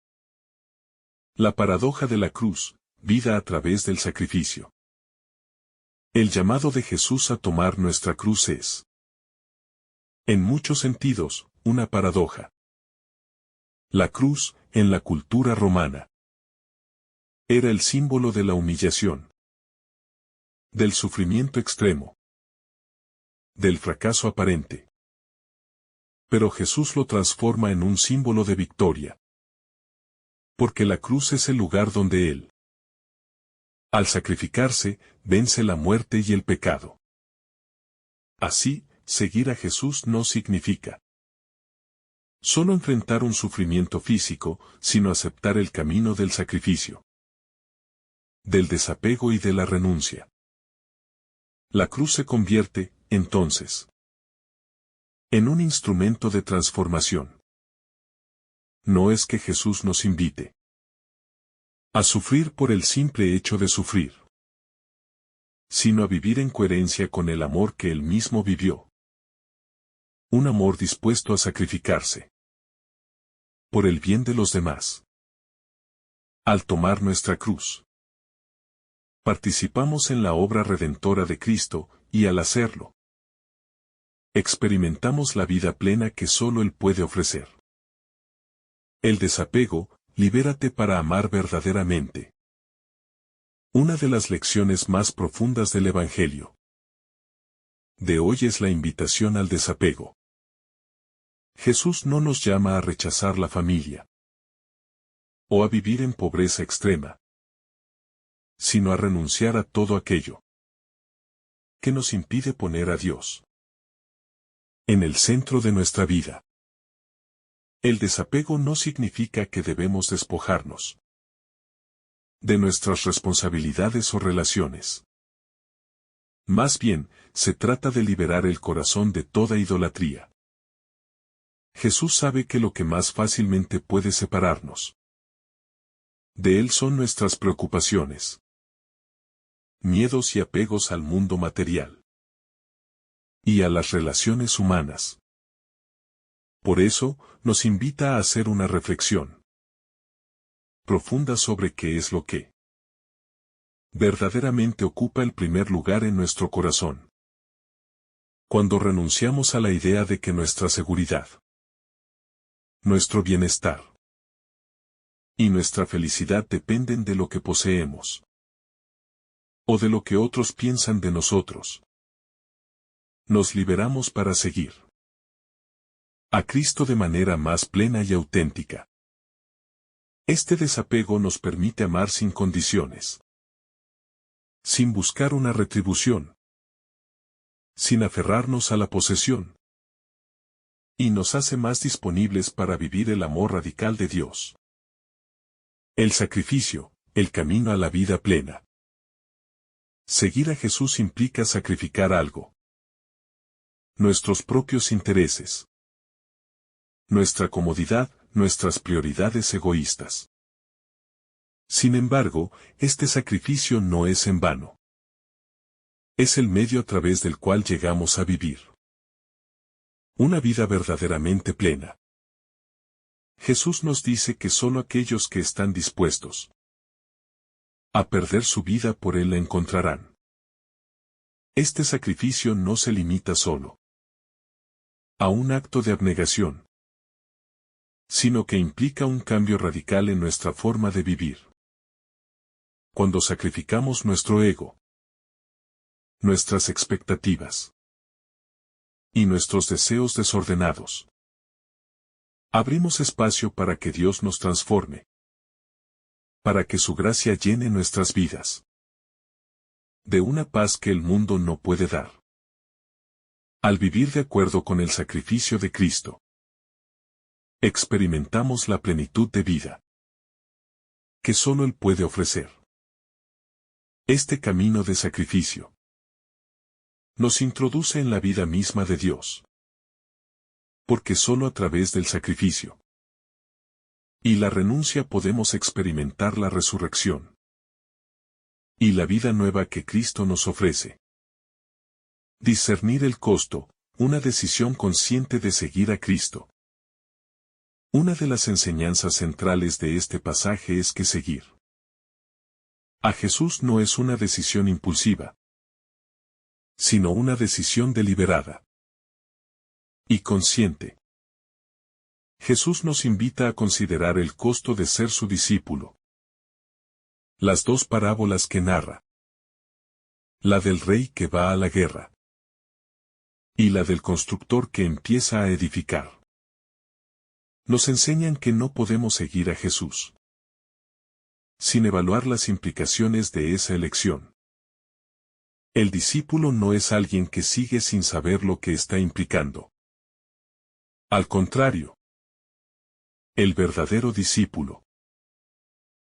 Speaker 1: La paradoja de la cruz, vida a través del sacrificio. El llamado de Jesús a tomar nuestra cruz es, en muchos sentidos, una paradoja. La cruz, en la cultura romana, era el símbolo de la humillación, del sufrimiento extremo, del fracaso aparente. Pero Jesús lo transforma en un símbolo de victoria. Porque la cruz es el lugar donde Él, al sacrificarse, vence la muerte y el pecado. Así, seguir a Jesús no significa solo enfrentar un sufrimiento físico, sino aceptar el camino del sacrificio, del desapego y de la renuncia. La cruz se convierte, entonces, en un instrumento de transformación. No es que Jesús nos invite a sufrir por el simple hecho de sufrir, sino a vivir en coherencia con el amor que Él mismo vivió. Un amor dispuesto a sacrificarse por el bien de los demás. Al tomar nuestra cruz, participamos en la obra redentora de Cristo, y al hacerlo, experimentamos la vida plena que solo Él puede ofrecer. El desapego, libérate para amar verdaderamente. Una de las lecciones más profundas del Evangelio de hoy es la invitación al desapego. Jesús no nos llama a rechazar la familia o a vivir en pobreza extrema, sino a renunciar a todo aquello que nos impide poner a Dios en el centro de nuestra vida. El desapego no significa que debemos despojarnos de nuestras responsabilidades o relaciones. Más bien, se trata de liberar el corazón de toda idolatría. Jesús sabe que lo que más fácilmente puede separarnos de Él son nuestras preocupaciones, miedos y apegos al mundo material y a las relaciones humanas. Por eso, nos invita a hacer una reflexión profunda sobre qué es lo que verdaderamente ocupa el primer lugar en nuestro corazón. Cuando renunciamos a la idea de que nuestra seguridad, nuestro bienestar y nuestra felicidad dependen de lo que poseemos o de lo que otros piensan de nosotros, nos liberamos para seguir a Cristo de manera más plena y auténtica. Este desapego nos permite amar sin condiciones, sin buscar una retribución, sin aferrarnos a la posesión, y nos hace más disponibles para vivir el amor radical de Dios. El sacrificio, el camino a la vida plena. Seguir a Jesús implica sacrificar algo. nuestros propios intereses, nuestra comodidad, nuestras prioridades egoístas. Sin embargo, este sacrificio no es en vano. Es el medio a través del cual llegamos a vivir una vida verdaderamente plena. Jesús nos dice que solo aquellos que están dispuestos a perder su vida por Él la encontrarán. Este sacrificio no se limita solo a un acto de abnegación, sino que implica un cambio radical en nuestra forma de vivir. Cuando sacrificamos nuestro ego, nuestras expectativas y nuestros deseos desordenados, abrimos espacio para que Dios nos transforme, para que su gracia llene nuestras vidas de una paz que el mundo no puede dar. Al vivir de acuerdo con el sacrificio de Cristo, experimentamos la plenitud de vida que solo Él puede ofrecer. Este camino de sacrificio nos introduce en la vida misma de Dios, porque solo a través del sacrificio y la renuncia podemos experimentar la resurrección y la vida nueva que Cristo nos ofrece. Discernir el costo, una decisión consciente de seguir a Cristo. Una de las enseñanzas centrales de este pasaje es que seguir a Jesús no es una decisión impulsiva, sino una decisión deliberada y consciente. Jesús nos invita a considerar el costo de ser su discípulo. Las dos parábolas que narra, la del rey que va a la guerra y la del constructor que empieza a edificar, nos enseñan que no podemos seguir a Jesús sin evaluar las implicaciones de esa elección. El discípulo no es alguien que sigue sin saber lo que está implicando. Al contrario, el verdadero discípulo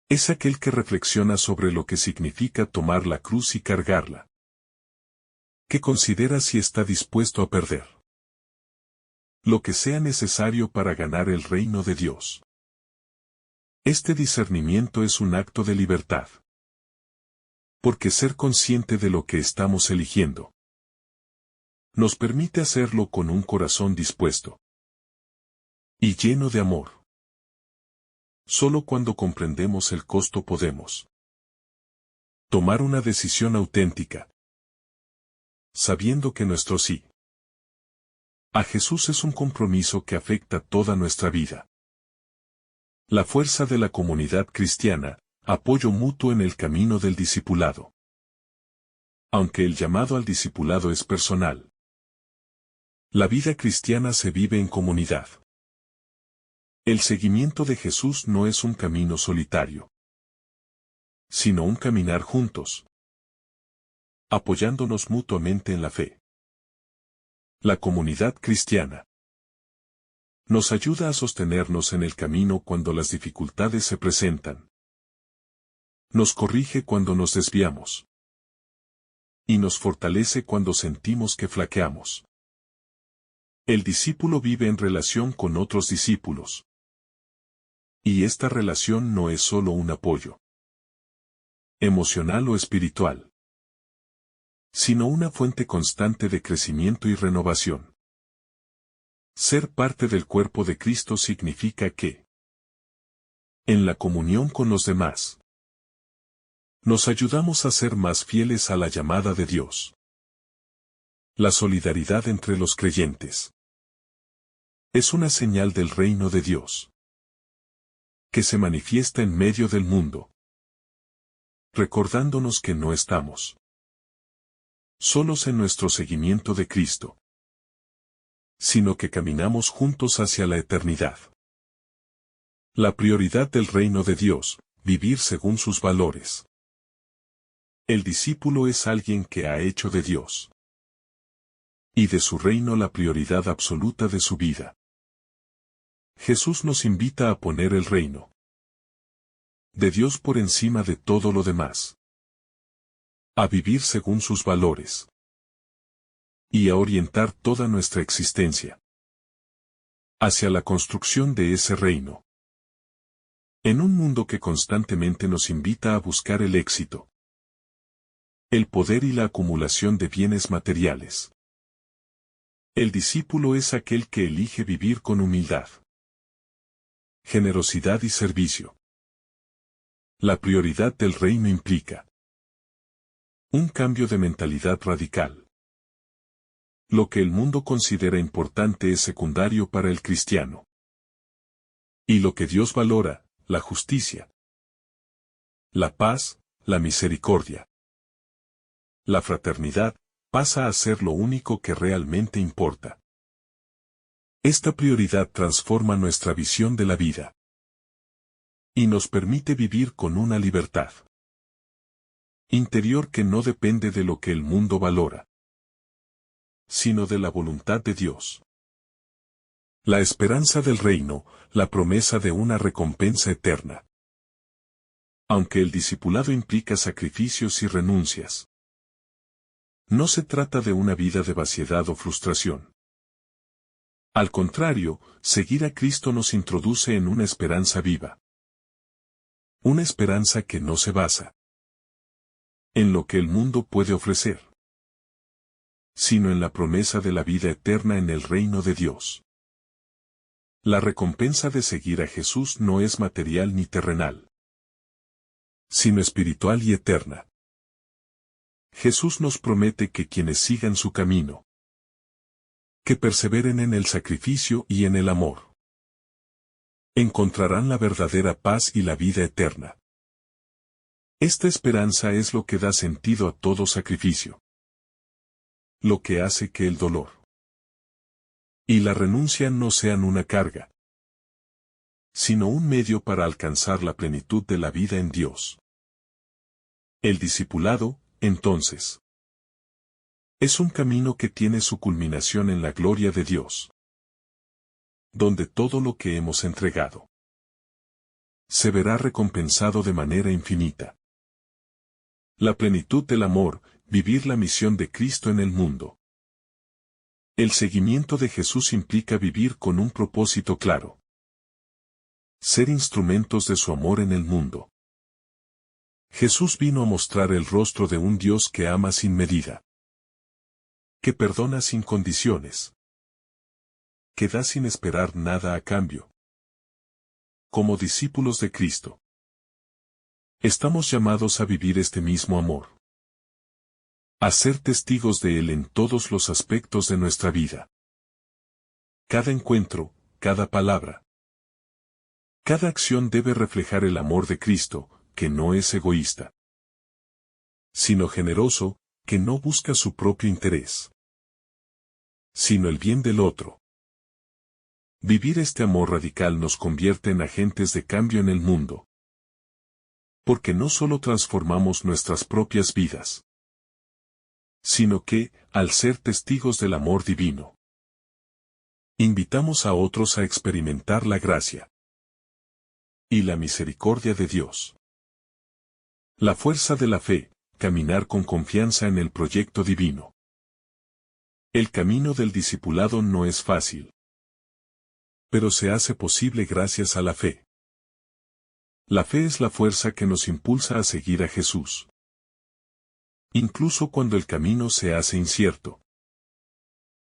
Speaker 1: es aquel que reflexiona sobre lo que significa tomar la cruz y cargarla, que considera si está dispuesto a perder lo que sea necesario para ganar el reino de Dios. Este discernimiento es un acto de libertad, porque ser consciente de lo que estamos eligiendo nos permite hacerlo con un corazón dispuesto y lleno de amor. Solo cuando comprendemos el costo podemos tomar una decisión auténtica, sabiendo que nuestro sí a Jesús es un compromiso que afecta toda nuestra vida. La fuerza de la comunidad cristiana, apoyo mutuo en el camino del discipulado. Aunque el llamado al discipulado es personal, la vida cristiana se vive en comunidad. El seguimiento de Jesús no es un camino solitario, sino un caminar juntos, apoyándonos mutuamente en la fe. La comunidad cristiana nos ayuda a sostenernos en el camino cuando las dificultades se presentan. Nos corrige cuando nos desviamos. Y nos fortalece cuando sentimos que flaqueamos. El discípulo vive en relación con otros discípulos. Y esta relación no es solo un apoyo emocional o espiritual, sino una fuente constante de crecimiento y renovación. Ser parte del cuerpo de Cristo significa que, en la comunión con los demás, nos ayudamos a ser más fieles a la llamada de Dios. La solidaridad entre los creyentes es una señal del reino de Dios, que se manifiesta en medio del mundo, recordándonos que no estamos solos en nuestro seguimiento de Cristo, sino que caminamos juntos hacia la eternidad. La prioridad del reino de Dios, vivir según sus valores. El discípulo es alguien que ha hecho de Dios y de su reino la prioridad absoluta de su vida. Jesús nos invita a poner el reino de Dios por encima de todo lo demás, a vivir según sus valores y a orientar toda nuestra existencia hacia la construcción de ese reino. En un mundo que constantemente nos invita a buscar el éxito, el poder y la acumulación de bienes materiales, el discípulo es aquel que elige vivir con humildad, generosidad y servicio. La prioridad del reino implica un cambio de mentalidad radical. Lo que el mundo considera importante es secundario para el cristiano. Y lo que Dios valora, la justicia, la paz, la misericordia, la fraternidad, pasa a ser lo único que realmente importa. Esta prioridad transforma nuestra visión de la vida y nos permite vivir con una libertad interior que no depende de lo que el mundo valora, sino de la voluntad de Dios. La esperanza del reino, la promesa de una recompensa eterna. Aunque el discipulado implica sacrificios y renuncias, no se trata de una vida de vaciedad o frustración. Al contrario, seguir a Cristo nos introduce en una esperanza viva. Una esperanza que no se basa en lo que el mundo puede ofrecer, sino en la promesa de la vida eterna en el reino de Dios. La recompensa de seguir a Jesús no es material ni terrenal, sino espiritual y eterna. Jesús nos promete que quienes sigan su camino, que perseveren en el sacrificio y en el amor, encontrarán la verdadera paz y la vida eterna. Esta esperanza es lo que da sentido a todo sacrificio, lo que hace que el dolor y la renuncia no sean una carga, sino un medio para alcanzar la plenitud de la vida en Dios. El discipulado, entonces, es un camino que tiene su culminación en la gloria de Dios, donde todo lo que hemos entregado se verá recompensado de manera infinita. La plenitud del amor, vivir la misión de Cristo en el mundo. El seguimiento de Jesús implica vivir con un propósito claro. Ser instrumentos de su amor en el mundo. Jesús vino a mostrar el rostro de un Dios que ama sin medida, que perdona sin condiciones, que da sin esperar nada a cambio. Como discípulos de Cristo, estamos llamados a vivir este mismo amor, a ser testigos de Él en todos los aspectos de nuestra vida. Cada encuentro, cada palabra, cada acción debe reflejar el amor de Cristo, que no es egoísta, sino generoso, que no busca su propio interés, sino el bien del otro. Vivir este amor radical nos convierte en agentes de cambio en el mundo, porque no solo transformamos nuestras propias vidas, sino que, al ser testigos del amor divino, invitamos a otros a experimentar la gracia y la misericordia de Dios. La fuerza de la fe, caminar con confianza en el proyecto divino. El camino del discipulado no es fácil, pero se hace posible gracias a la fe. La fe es la fuerza que nos impulsa a seguir a Jesús, incluso cuando el camino se hace incierto,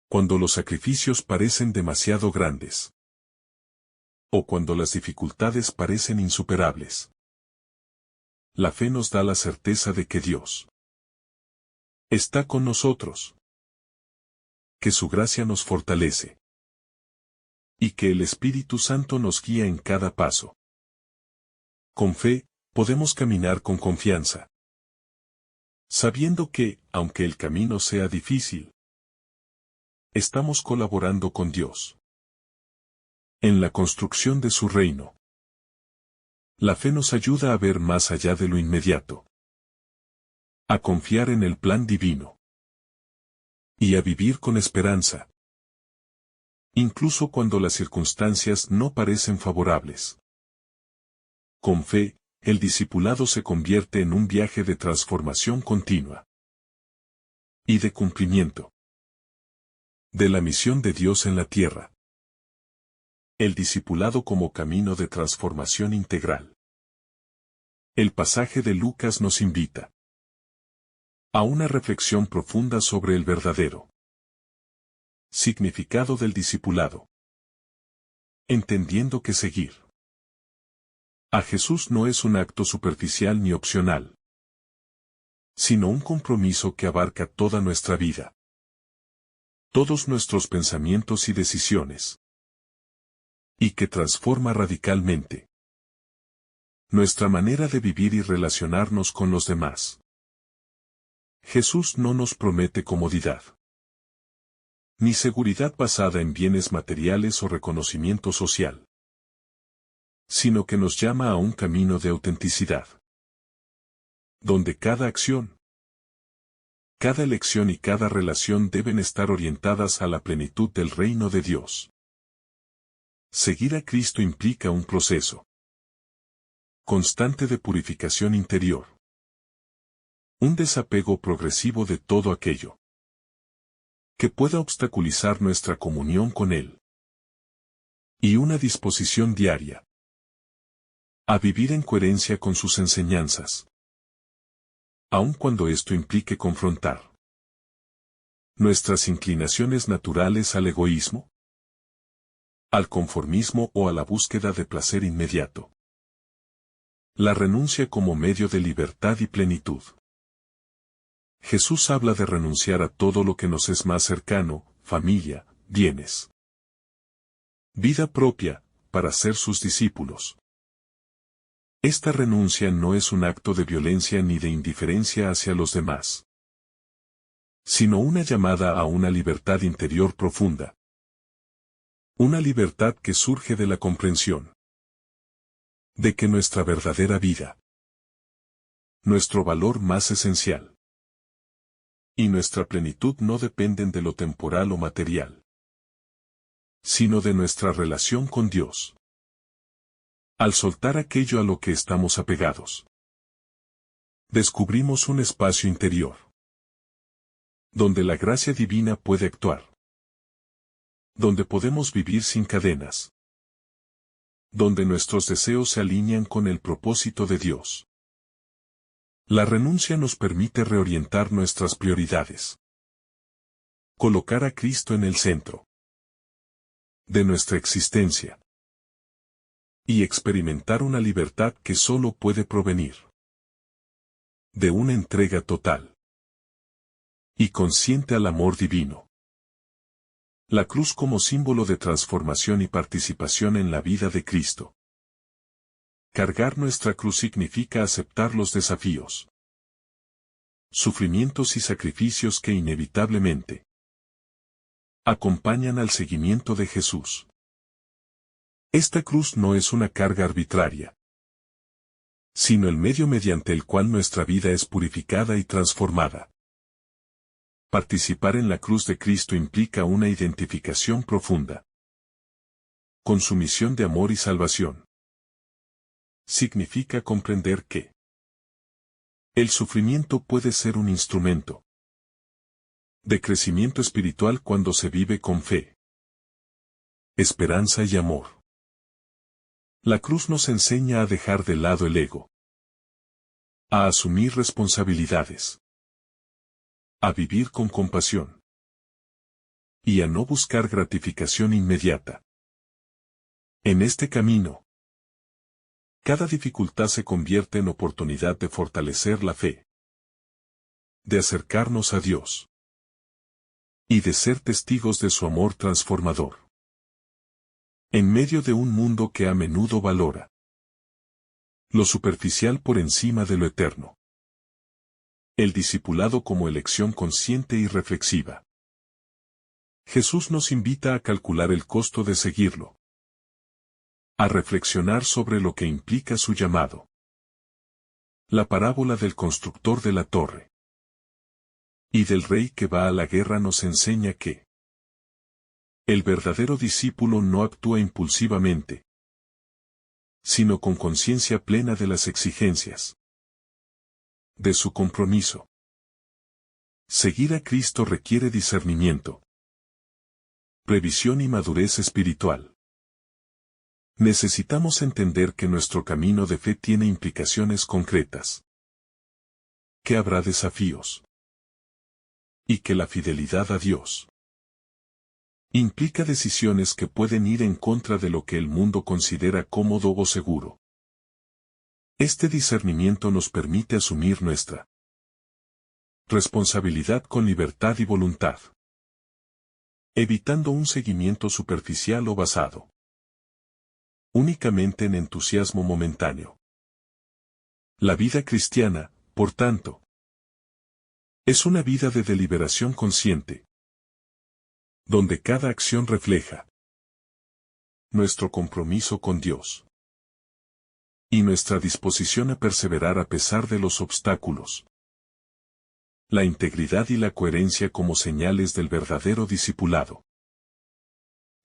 Speaker 1: cuando los sacrificios parecen demasiado grandes, o cuando las dificultades parecen insuperables. La fe nos da la certeza de que Dios está con nosotros, que su gracia nos fortalece, y que el Espíritu Santo nos guía en cada paso. Con fe, podemos caminar con confianza, sabiendo que, aunque el camino sea difícil, estamos colaborando con Dios en la construcción de su reino. La fe nos ayuda a ver más allá de lo inmediato, a confiar en el plan divino y a vivir con esperanza, incluso cuando las circunstancias no parecen favorables. Con fe, el discipulado se convierte en un viaje de transformación continua y de cumplimiento. De la misión de Dios en la tierra. El discipulado como camino de transformación integral. El pasaje de Lucas nos invita a una reflexión profunda sobre el verdadero significado del discipulado. Entendiendo que seguir a Jesús no es un acto superficial ni opcional, sino un compromiso que abarca toda nuestra vida, todos nuestros pensamientos y decisiones, y que transforma radicalmente nuestra manera de vivir y relacionarnos con los demás. Jesús no nos promete comodidad, ni seguridad basada en bienes materiales o reconocimiento social, sino que nos llama a un camino de autenticidad, donde cada acción, cada elección y cada relación deben estar orientadas a la plenitud del reino de Dios. Seguir a Cristo implica un proceso constante de purificación interior, un desapego progresivo de todo aquello que pueda obstaculizar nuestra comunión con Él, y una disposición diaria a vivir en coherencia con sus enseñanzas, aun cuando esto implique confrontar nuestras inclinaciones naturales al egoísmo, al conformismo o a la búsqueda de placer inmediato. La renuncia como medio de libertad y plenitud. Jesús habla de renunciar a todo lo que nos es más cercano, familia, bienes, vida propia, para ser sus discípulos. Esta renuncia no es un acto de violencia ni de indiferencia hacia los demás, sino una llamada a una libertad interior profunda. Una libertad que surge de la comprensión de que nuestra verdadera vida, nuestro valor más esencial y nuestra plenitud no dependen de lo temporal o material, sino de nuestra relación con Dios. Al soltar aquello a lo que estamos apegados, descubrimos un espacio interior, donde la gracia divina puede actuar, donde podemos vivir sin cadenas, donde nuestros deseos se alinean con el propósito de Dios. La renuncia nos permite reorientar nuestras prioridades, colocar a Cristo en el centro de nuestra existencia, y experimentar una libertad que solo puede provenir de una entrega total y consciente al amor divino. La cruz como símbolo de transformación y participación en la vida de Cristo. Cargar nuestra cruz significa aceptar los desafíos, sufrimientos y sacrificios que inevitablemente acompañan al seguimiento de Jesús. Esta cruz no es una carga arbitraria, sino el medio mediante el cual nuestra vida es purificada y transformada. Participar en la cruz de Cristo implica una identificación profunda con su misión de amor y salvación. Significa comprender que el sufrimiento puede ser un instrumento de crecimiento espiritual cuando se vive con fe, esperanza y amor. La cruz nos enseña a dejar de lado el ego, a asumir responsabilidades, a vivir con compasión y a no buscar gratificación inmediata. En este camino, cada dificultad se convierte en oportunidad de fortalecer la fe, de acercarnos a Dios y de ser testigos de su amor transformador. En medio de un mundo que a menudo valora lo superficial por encima de lo eterno. El discipulado como elección consciente y reflexiva. Jesús nos invita a calcular el costo de seguirlo, a reflexionar sobre lo que implica su llamado. La parábola del constructor de la torre y del rey que va a la guerra nos enseña que el verdadero discípulo no actúa impulsivamente, sino con conciencia plena de las exigencias de su compromiso. Seguir a Cristo requiere discernimiento, Previsión y madurez espiritual. Necesitamos entender que nuestro camino de fe tiene implicaciones concretas. Que habrá desafíos. Y que la fidelidad a Dios implica decisiones que pueden ir en contra de lo que el mundo considera cómodo o seguro. Este discernimiento nos permite asumir nuestra responsabilidad con libertad y voluntad, evitando un seguimiento superficial o basado únicamente en entusiasmo momentáneo. La vida cristiana, por tanto, es una vida de deliberación consciente, donde cada acción refleja nuestro compromiso con Dios y nuestra disposición a perseverar a pesar de los obstáculos. La integridad y la coherencia como señales del verdadero discipulado.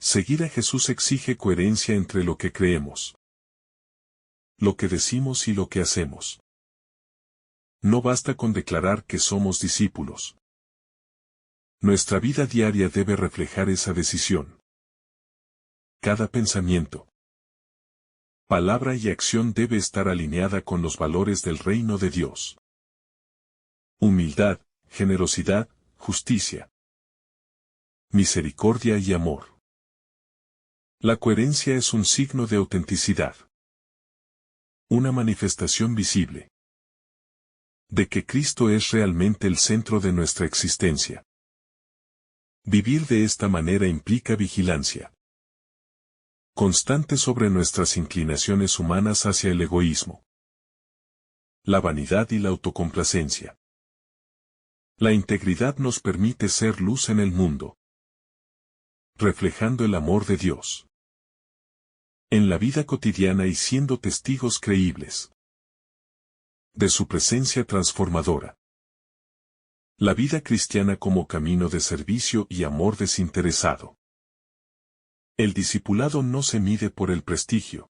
Speaker 1: Seguir a Jesús exige coherencia entre lo que creemos, lo que decimos y lo que hacemos. No basta con declarar que somos discípulos. Nuestra vida diaria debe reflejar esa decisión. Cada pensamiento, palabra y acción debe estar alineada con los valores del reino de Dios. Humildad, generosidad, justicia, misericordia y amor. La coherencia es un signo de autenticidad. Una manifestación visible de que Cristo es realmente el centro de nuestra existencia. Vivir de esta manera implica vigilancia constante sobre nuestras inclinaciones humanas hacia el egoísmo, la vanidad y la autocomplacencia. La integridad nos permite ser luz en el mundo, reflejando el amor de Dios en la vida cotidiana y siendo testigos creíbles de su presencia transformadora. La vida cristiana como camino de servicio y amor desinteresado. El discipulado no se mide por el prestigio,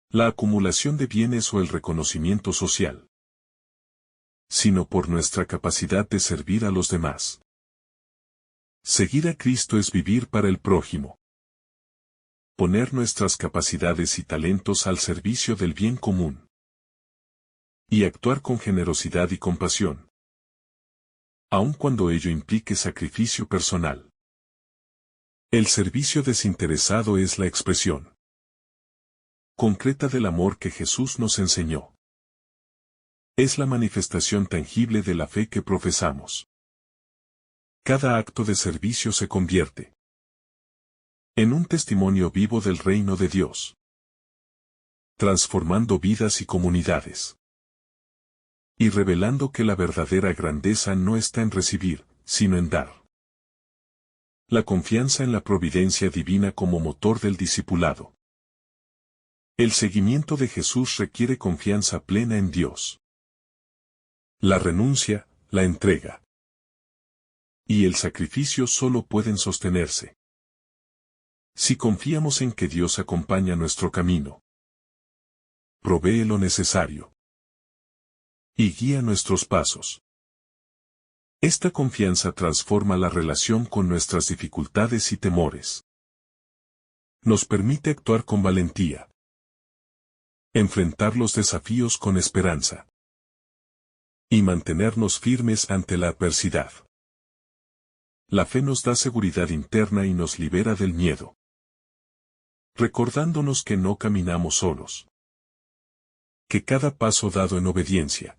Speaker 1: la acumulación de bienes o el reconocimiento social, sino por nuestra capacidad de servir a los demás. Seguir a Cristo es vivir para el prójimo. Poner nuestras capacidades y talentos al servicio del bien común. Y actuar con generosidad y compasión, aun cuando ello implique sacrificio personal. El servicio desinteresado es la expresión concreta del amor que Jesús nos enseñó. Es la manifestación tangible de la fe que profesamos. Cada acto de servicio se convierte en un testimonio vivo del reino de Dios, transformando vidas y comunidades, y revelando que la verdadera grandeza no está en recibir, sino en dar. La confianza en la providencia divina como motor del discipulado. El seguimiento de Jesús requiere confianza plena en Dios. La renuncia, la entrega y el sacrificio solo pueden sostenerse si confiamos en que Dios acompaña nuestro camino, provee lo necesario y guía nuestros pasos. Esta confianza transforma la relación con nuestras dificultades y temores. Nos permite actuar con valentía, enfrentar los desafíos con esperanza y mantenernos firmes ante la adversidad. La fe nos da seguridad interna y nos libera del miedo, recordándonos que no caminamos solos, que cada paso dado en obediencia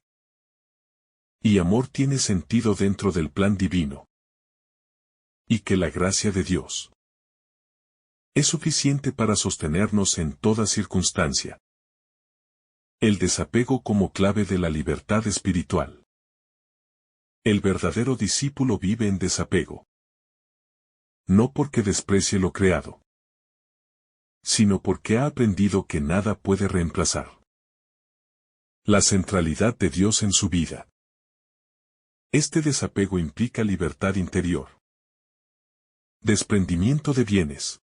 Speaker 1: y amor tiene sentido dentro del plan divino, y que la gracia de Dios es suficiente para sostenernos en toda circunstancia. El desapego como clave de la libertad espiritual. El verdadero discípulo vive en desapego. No porque desprecie lo creado, sino porque ha aprendido que nada puede reemplazar la centralidad de Dios en su vida. Este desapego implica libertad interior, desprendimiento de bienes,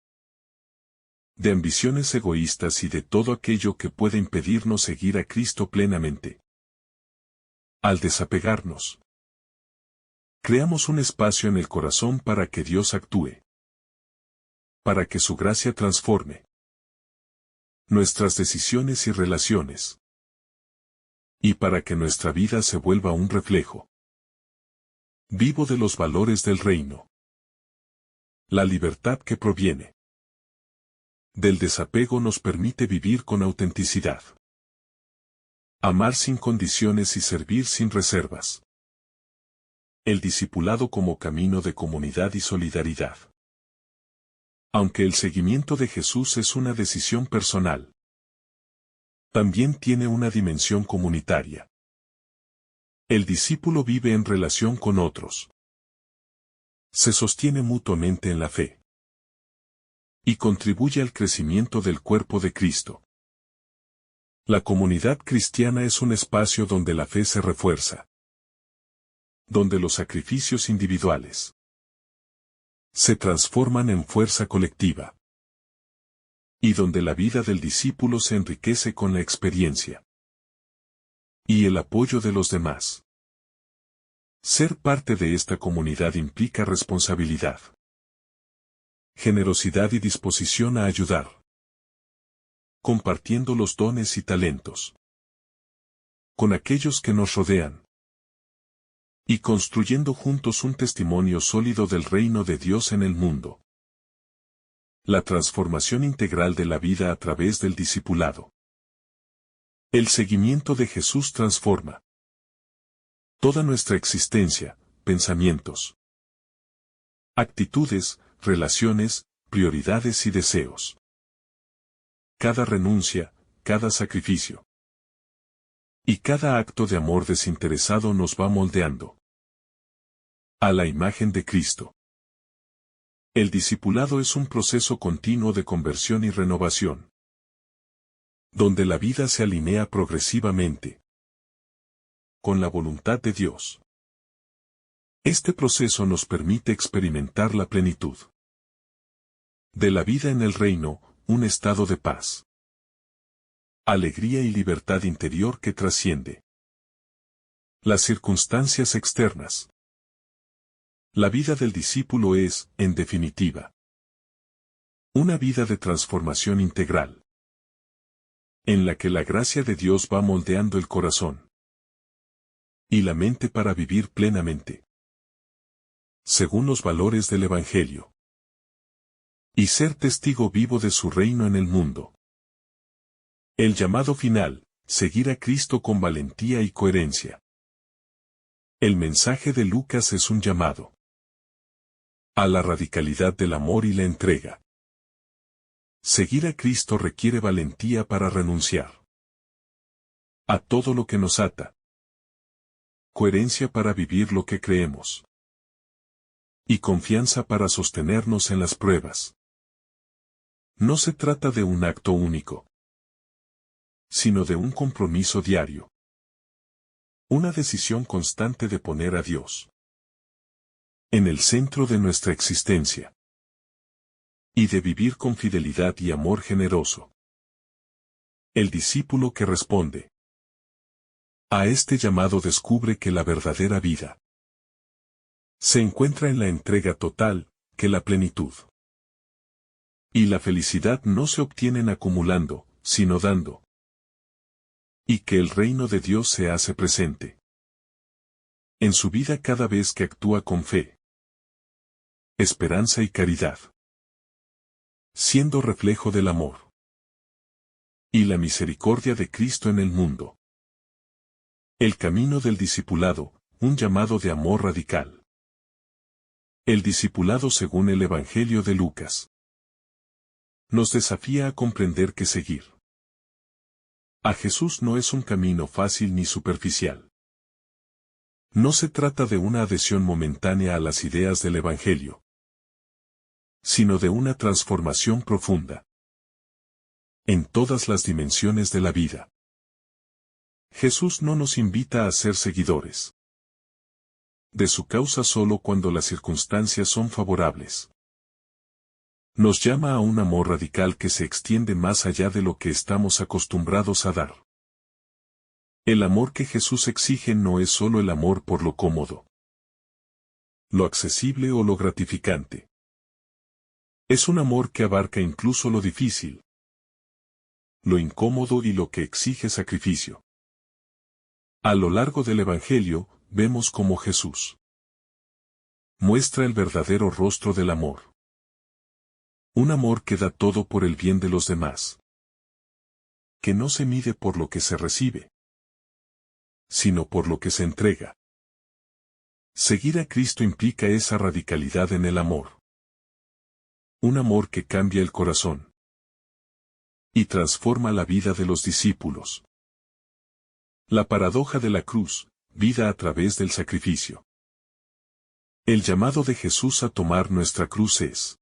Speaker 1: de ambiciones egoístas y de todo aquello que puede impedirnos seguir a Cristo plenamente. Al desapegarnos, creamos un espacio en el corazón para que Dios actúe. para que su gracia transforme nuestras decisiones y relaciones, y para que nuestra vida se vuelva un reflejo vivo de los valores del reino. La libertad que proviene del desapego nos permite vivir con autenticidad, amar sin condiciones y servir sin reservas. El discipulado como camino de comunidad y solidaridad. Aunque el seguimiento de Jesús es una decisión personal, también tiene una dimensión comunitaria. El discípulo vive en relación con otros. Se sostiene mutuamente en la fe. Y contribuye al crecimiento del cuerpo de Cristo. La comunidad cristiana es un espacio donde la fe se refuerza. Donde los sacrificios individuales se transforman en fuerza colectiva. Y donde la vida del discípulo se enriquece con la experiencia y el apoyo de los demás. Ser parte de esta comunidad implica responsabilidad, generosidad y disposición a ayudar, compartiendo los dones y talentos con aquellos que nos rodean, y construyendo juntos un testimonio sólido del reino de Dios en el mundo. La transformación integral de la vida a través del discipulado. El seguimiento de Jesús transforma toda nuestra existencia, pensamientos, actitudes, relaciones, prioridades y deseos. Cada renuncia, cada sacrificio y cada acto de amor desinteresado nos va moldeando a la imagen de Cristo. El discipulado es un proceso continuo de conversión y renovación, donde la vida se alinea progresivamente con la voluntad de Dios. Este proceso nos permite experimentar la plenitud de la vida en el reino, un estado de paz, alegría y libertad interior que trasciende las circunstancias externas. La vida del discípulo es, en definitiva, una vida de transformación integral, en la que la gracia de Dios va moldeando el corazón y la mente para vivir plenamente, según los valores del Evangelio, y ser testigo vivo de su reino en el mundo. El llamado final, seguir a Cristo con valentía y coherencia. El mensaje de Lucas es un llamado a la radicalidad del amor y la entrega. Seguir a Cristo requiere valentía para renunciar a todo lo que nos ata, coherencia para vivir lo que creemos, y confianza para sostenernos en las pruebas. No se trata de un acto único, sino de un compromiso diario. Una decisión constante de poner a Dios en el centro de nuestra existencia, y de vivir con fidelidad y amor generoso. El discípulo que responde a este llamado descubre que la verdadera vida se encuentra en la entrega total, que la plenitud y la felicidad no se obtienen acumulando, sino dando, y que el reino de Dios se hace presente en su vida cada vez que actúa con fe, esperanza y caridad, siendo reflejo del amor y la misericordia de Cristo en el mundo. El camino del discipulado, un llamado de amor radical. El discipulado según el Evangelio de Lucas nos desafía a comprender que seguir a Jesús no es un camino fácil ni superficial. No se trata de una adhesión momentánea a las ideas del Evangelio, sino de una transformación profunda en todas las dimensiones de la vida. Jesús no nos invita a ser seguidores de su causa solo cuando las circunstancias son favorables. Nos llama a un amor radical que se extiende más allá de lo que estamos acostumbrados a dar. El amor que Jesús exige no es solo el amor por lo cómodo, lo accesible o lo gratificante. Es un amor que abarca incluso lo difícil, lo incómodo y lo que exige sacrificio. A lo largo del Evangelio, vemos cómo Jesús muestra el verdadero rostro del amor. Un amor que da todo por el bien de los demás. Que no se mide por lo que se recibe, sino por lo que se entrega. Seguir a Cristo implica esa radicalidad en el amor. Un amor que cambia el corazón y transforma la vida de los discípulos. La paradoja de la cruz, vida a través del sacrificio. El llamado de Jesús a tomar nuestra cruz es,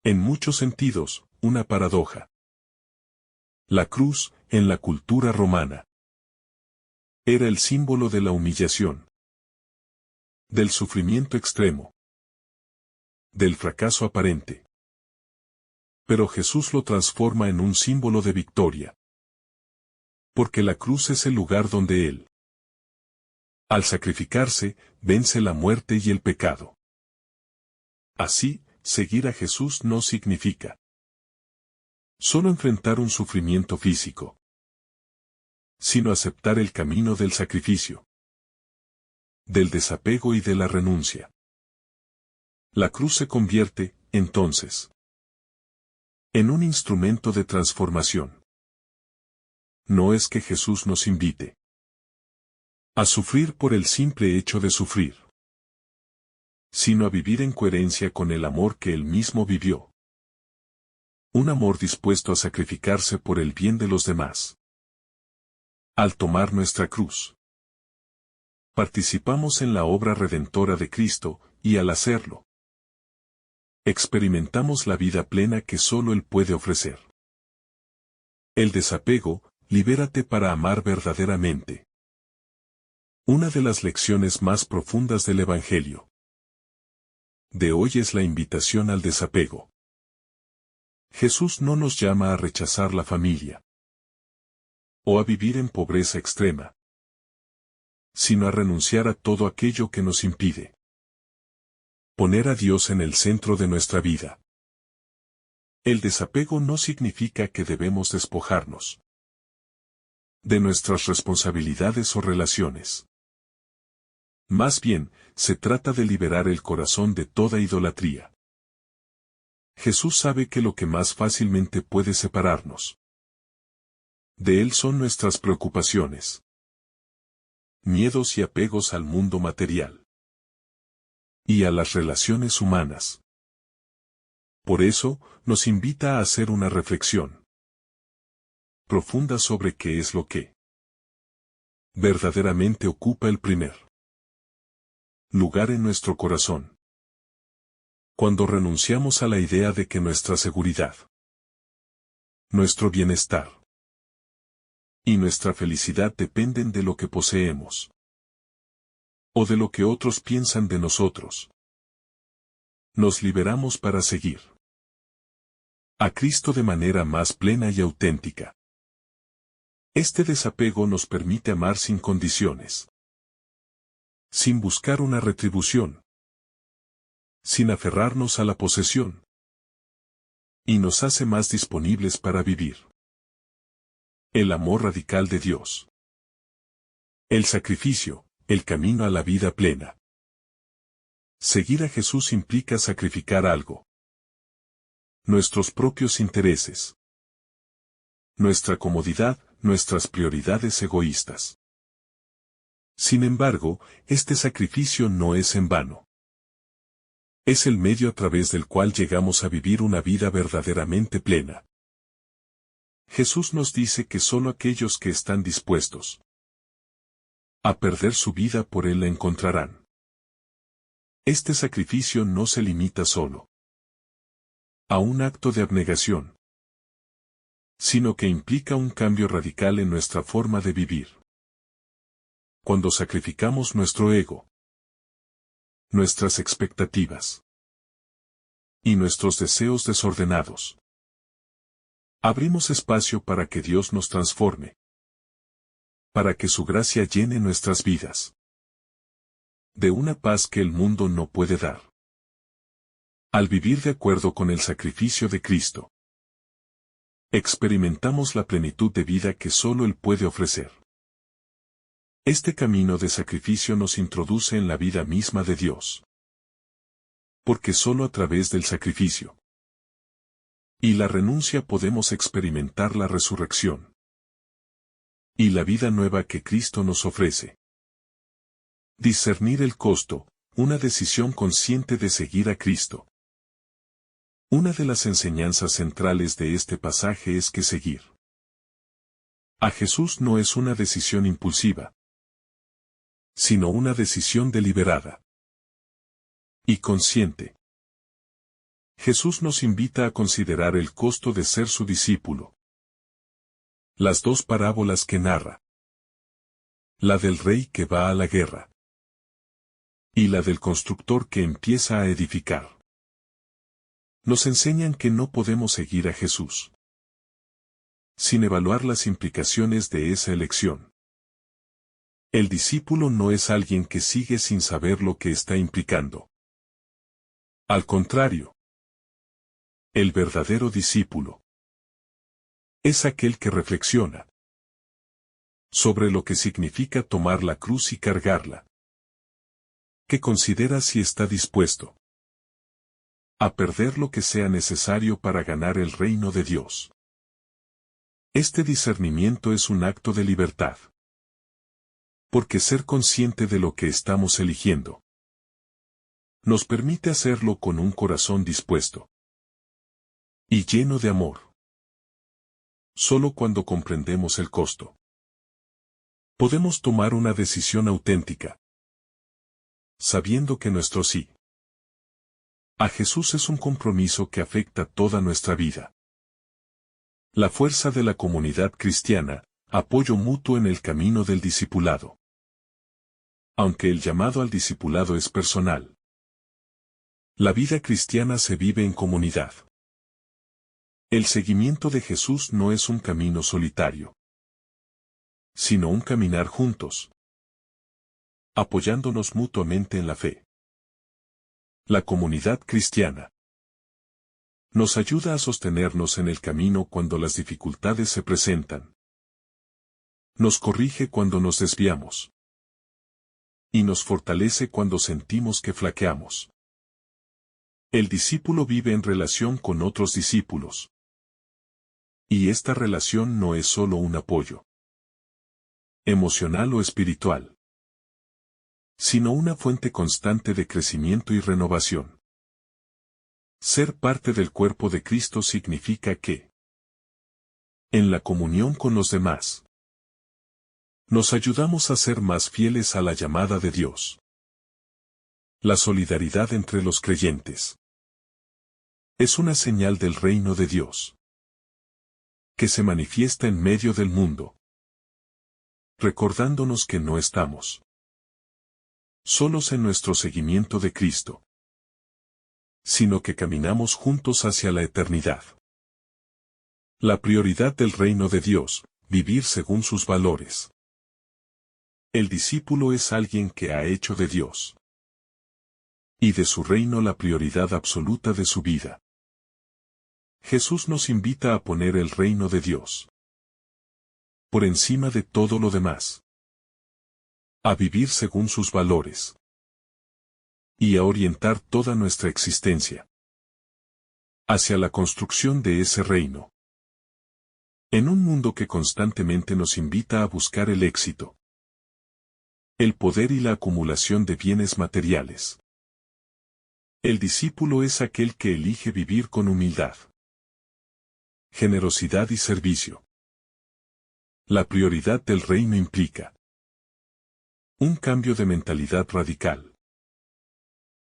Speaker 1: en muchos sentidos, una paradoja. La cruz, en la cultura romana, era el símbolo de la humillación, del sufrimiento extremo, del fracaso aparente. Pero Jesús lo transforma en un símbolo de victoria. Porque la cruz es el lugar donde Él, al sacrificarse, vence la muerte y el pecado. Así, seguir a Jesús no significa solo enfrentar un sufrimiento físico, sino aceptar el camino del sacrificio, del desapego y de la renuncia. La cruz se convierte, entonces, en un instrumento de transformación. No es que Jesús nos invite a sufrir por el simple hecho de sufrir, sino a vivir en coherencia con el amor que Él mismo vivió. Un amor dispuesto a sacrificarse por el bien de los demás. Al tomar nuestra cruz, participamos en la obra redentora de Cristo, y al hacerlo, experimentamos la vida plena que solo Él puede ofrecer. El desapego, libérate para amar verdaderamente. Una de las lecciones más profundas del Evangelio de hoy es la invitación al desapego. Jesús no nos llama a rechazar la familia o a vivir en pobreza extrema, sino a renunciar a todo aquello que nos impide poner a Dios en el centro de nuestra vida. El desapego no significa que debemos despojarnos de nuestras responsabilidades o relaciones. Más bien, se trata de liberar el corazón de toda idolatría. Jesús sabe que lo que más fácilmente puede separarnos de Él son nuestras preocupaciones, miedos y apegos al mundo material y a las relaciones humanas. Por eso, nos invita a hacer una reflexión profunda sobre qué es lo que verdaderamente ocupa el primer lugar en nuestro corazón. Cuando renunciamos a la idea de que nuestra seguridad, nuestro bienestar y nuestra felicidad dependen de lo que poseemos o de lo que otros piensan de nosotros, nos liberamos para seguir a Cristo de manera más plena y auténtica. Este desapego nos permite amar sin condiciones, sin buscar una retribución, sin aferrarnos a la posesión, y nos hace más disponibles para vivir el amor radical de Dios, el sacrificio, el camino a la vida plena. Seguir a Jesús implica sacrificar algo: nuestros propios intereses, nuestra comodidad, nuestras prioridades egoístas. Sin embargo, este sacrificio no es en vano. Es el medio a través del cual llegamos a vivir una vida verdaderamente plena. Jesús nos dice que solo aquellos que están dispuestos a perder su vida por Él la encontrarán. Este sacrificio no se limita solo a un acto de abnegación, sino que implica un cambio radical en nuestra forma de vivir. Cuando sacrificamos nuestro ego, nuestras expectativas y nuestros deseos desordenados, abrimos espacio para que Dios nos transforme, para que su gracia llene nuestras vidas de una paz que el mundo no puede dar. Al vivir de acuerdo con el sacrificio de Cristo, experimentamos la plenitud de vida que solo Él puede ofrecer. Este camino de sacrificio nos introduce en la vida misma de Dios. Porque solo a través del sacrificio y la renuncia podemos experimentar la resurrección y la vida nueva que Cristo nos ofrece. Discernir el costo, una decisión consciente de seguir a Cristo. Una de las enseñanzas centrales de este pasaje es que seguir a Jesús no es una decisión impulsiva, sino una decisión deliberada y consciente. Jesús nos invita a considerar el costo de ser su discípulo. Las dos parábolas que narra, la del rey que va a la guerra y la del constructor que empieza a edificar, nos enseñan que no podemos seguir a Jesús sin evaluar las implicaciones de esa elección. El discípulo no es alguien que sigue sin saber lo que está implicando. Al contrario, el verdadero discípulo es aquel que reflexiona sobre lo que significa tomar la cruz y cargarla, que considera si está dispuesto a perder lo que sea necesario para ganar el reino de Dios. Este discernimiento es un acto de libertad, porque ser consciente de lo que estamos eligiendo nos permite hacerlo con un corazón dispuesto y lleno de amor. Solo cuando comprendemos el costo, podemos tomar una decisión auténtica, sabiendo que nuestro sí a Jesús es un compromiso que afecta toda nuestra vida. La fuerza de la comunidad cristiana, apoyo mutuo en el camino del discipulado. Aunque el llamado al discipulado es personal, la vida cristiana se vive en comunidad. El seguimiento de Jesús no es un camino solitario, sino un caminar juntos, apoyándonos mutuamente en la fe. La comunidad cristiana nos ayuda a sostenernos en el camino cuando las dificultades se presentan. Nos corrige cuando nos desviamos. Y nos fortalece cuando sentimos que flaqueamos. El discípulo vive en relación con otros discípulos. Y esta relación no es solo un apoyo emocional o espiritual, sino una fuente constante de crecimiento y renovación. Ser parte del cuerpo de Cristo significa que, en la comunión con los demás, nos ayudamos a ser más fieles a la llamada de Dios. La solidaridad entre los creyentes es una señal del reino de Dios, que se manifiesta en medio del mundo, recordándonos que no estamos solos en nuestro seguimiento de Cristo, sino que caminamos juntos hacia la eternidad. La prioridad del reino de Dios, vivir según sus valores. El discípulo es alguien que ha hecho de Dios y de su reino la prioridad absoluta de su vida. Jesús nos invita a poner el reino de Dios por encima de todo lo demás, a vivir según sus valores y a orientar toda nuestra existencia hacia la construcción de ese reino. En un mundo que constantemente nos invita a buscar el éxito, el poder y la acumulación de bienes materiales, el discípulo es aquel que elige vivir con humildad, generosidad y servicio. La prioridad del reino implica un cambio de mentalidad radical.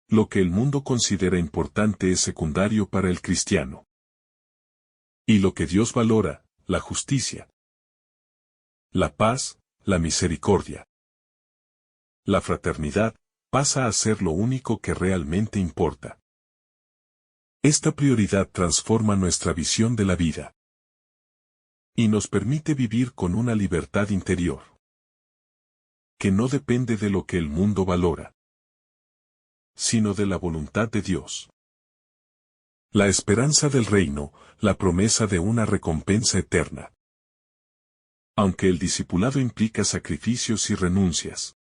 Speaker 1: Lo que el mundo considera importante es secundario para el cristiano. Y lo que Dios valora, la justicia, la paz, la misericordia, la fraternidad, pasa a ser lo único que realmente importa. Esta prioridad transforma nuestra visión de la vida y nos permite vivir con una libertad interior que no depende de lo que el mundo valora, sino de la voluntad de Dios. La esperanza del reino, la promesa de una recompensa eterna. Aunque el discipulado implica sacrificios y renuncias,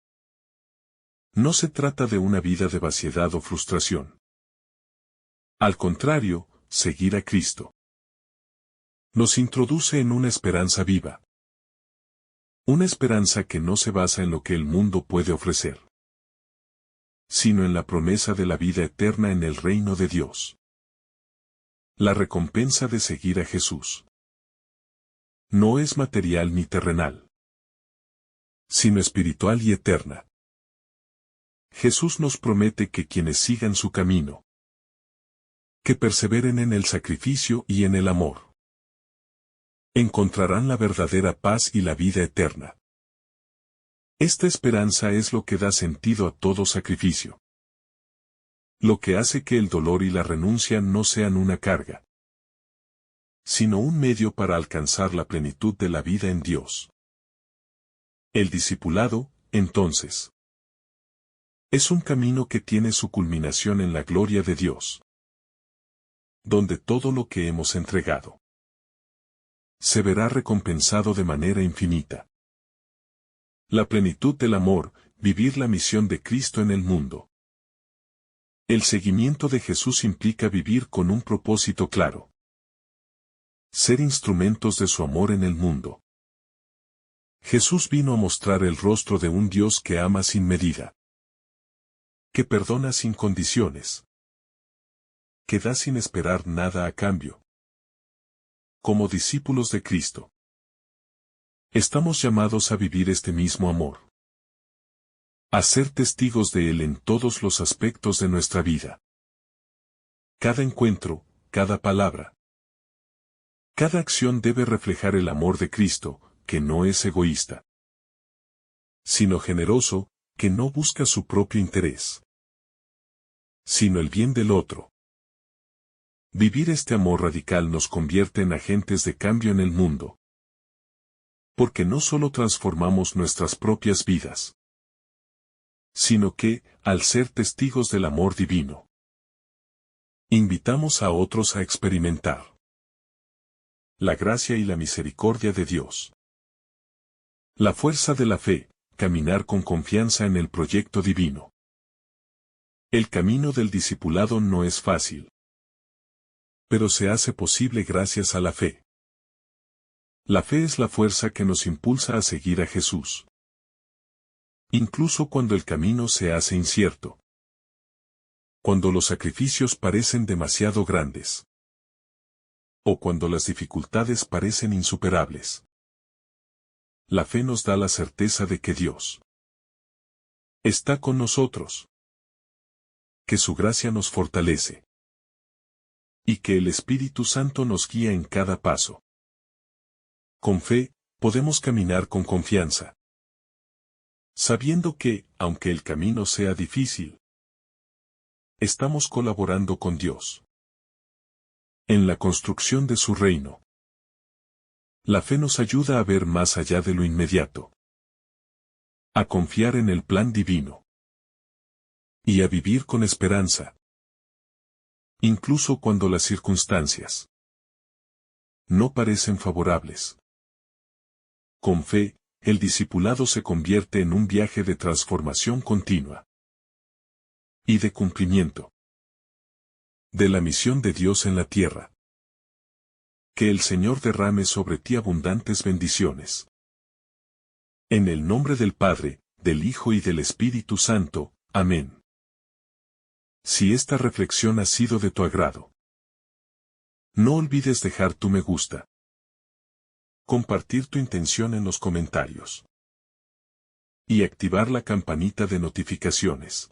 Speaker 1: no se trata de una vida de vaciedad o frustración. Al contrario, seguir a Cristo nos introduce en una esperanza viva. Una esperanza que no se basa en lo que el mundo puede ofrecer, sino en la promesa de la vida eterna en el reino de Dios. La recompensa de seguir a Jesús no es material ni terrenal, sino espiritual y eterna. Jesús nos promete que quienes sigan su camino, que perseveren en el sacrificio y en el amor, encontrarán la verdadera paz y la vida eterna. Esta esperanza es lo que da sentido a todo sacrificio, lo que hace que el dolor y la renuncia no sean una carga, sino un medio para alcanzar la plenitud de la vida en Dios. El discipulado, entonces, es un camino que tiene su culminación en la gloria de Dios, donde todo lo que hemos entregado se verá recompensado de manera infinita. La plenitud del amor, vivir la misión de Cristo en el mundo. El seguimiento de Jesús implica vivir con un propósito claro. Ser instrumentos de su amor en el mundo. Jesús vino a mostrar el rostro de un Dios que ama sin medida, que perdona sin condiciones, que da sin esperar nada a cambio. Como discípulos de Cristo, estamos llamados a vivir este mismo amor, a ser testigos de Él en todos los aspectos de nuestra vida. Cada encuentro, cada palabra, cada acción debe reflejar el amor de Cristo, que no es egoísta, sino generoso, que no busca su propio interés, sino el bien del otro. Vivir este amor radical nos convierte en agentes de cambio en el mundo, porque no solo transformamos nuestras propias vidas, sino que, al ser testigos del amor divino, invitamos a otros a experimentar la gracia y la misericordia de Dios. La fuerza de la fe, caminar con confianza en el proyecto divino. El camino del discipulado no es fácil, pero se hace posible gracias a la fe. La fe es la fuerza que nos impulsa a seguir a Jesús, incluso cuando el camino se hace incierto, cuando los sacrificios parecen demasiado grandes, o cuando las dificultades parecen insuperables. La fe nos da la certeza de que Dios está con nosotros, que su gracia nos fortalece, y que el Espíritu Santo nos guía en cada paso. Con fe, podemos caminar con confianza, sabiendo que, aunque el camino sea difícil, estamos colaborando con Dios en la construcción de su reino. La fe nos ayuda a ver más allá de lo inmediato, a confiar en el plan divino y a vivir con esperanza, incluso cuando las circunstancias no parecen favorables. Con fe, el discipulado se convierte en un viaje de transformación continua y de cumplimiento de la misión de Dios en la tierra. Que el Señor derrame sobre ti abundantes bendiciones. En el nombre del Padre, del Hijo y del Espíritu Santo. Amén. Si esta reflexión ha sido de tu agrado, no olvides dejar tu me gusta, compartir tu intención en los comentarios y activar la campanita de notificaciones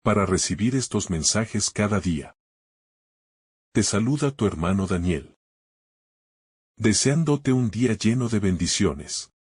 Speaker 1: para recibir estos mensajes cada día. Te saluda tu hermano Daniel, deseándote un día lleno de bendiciones.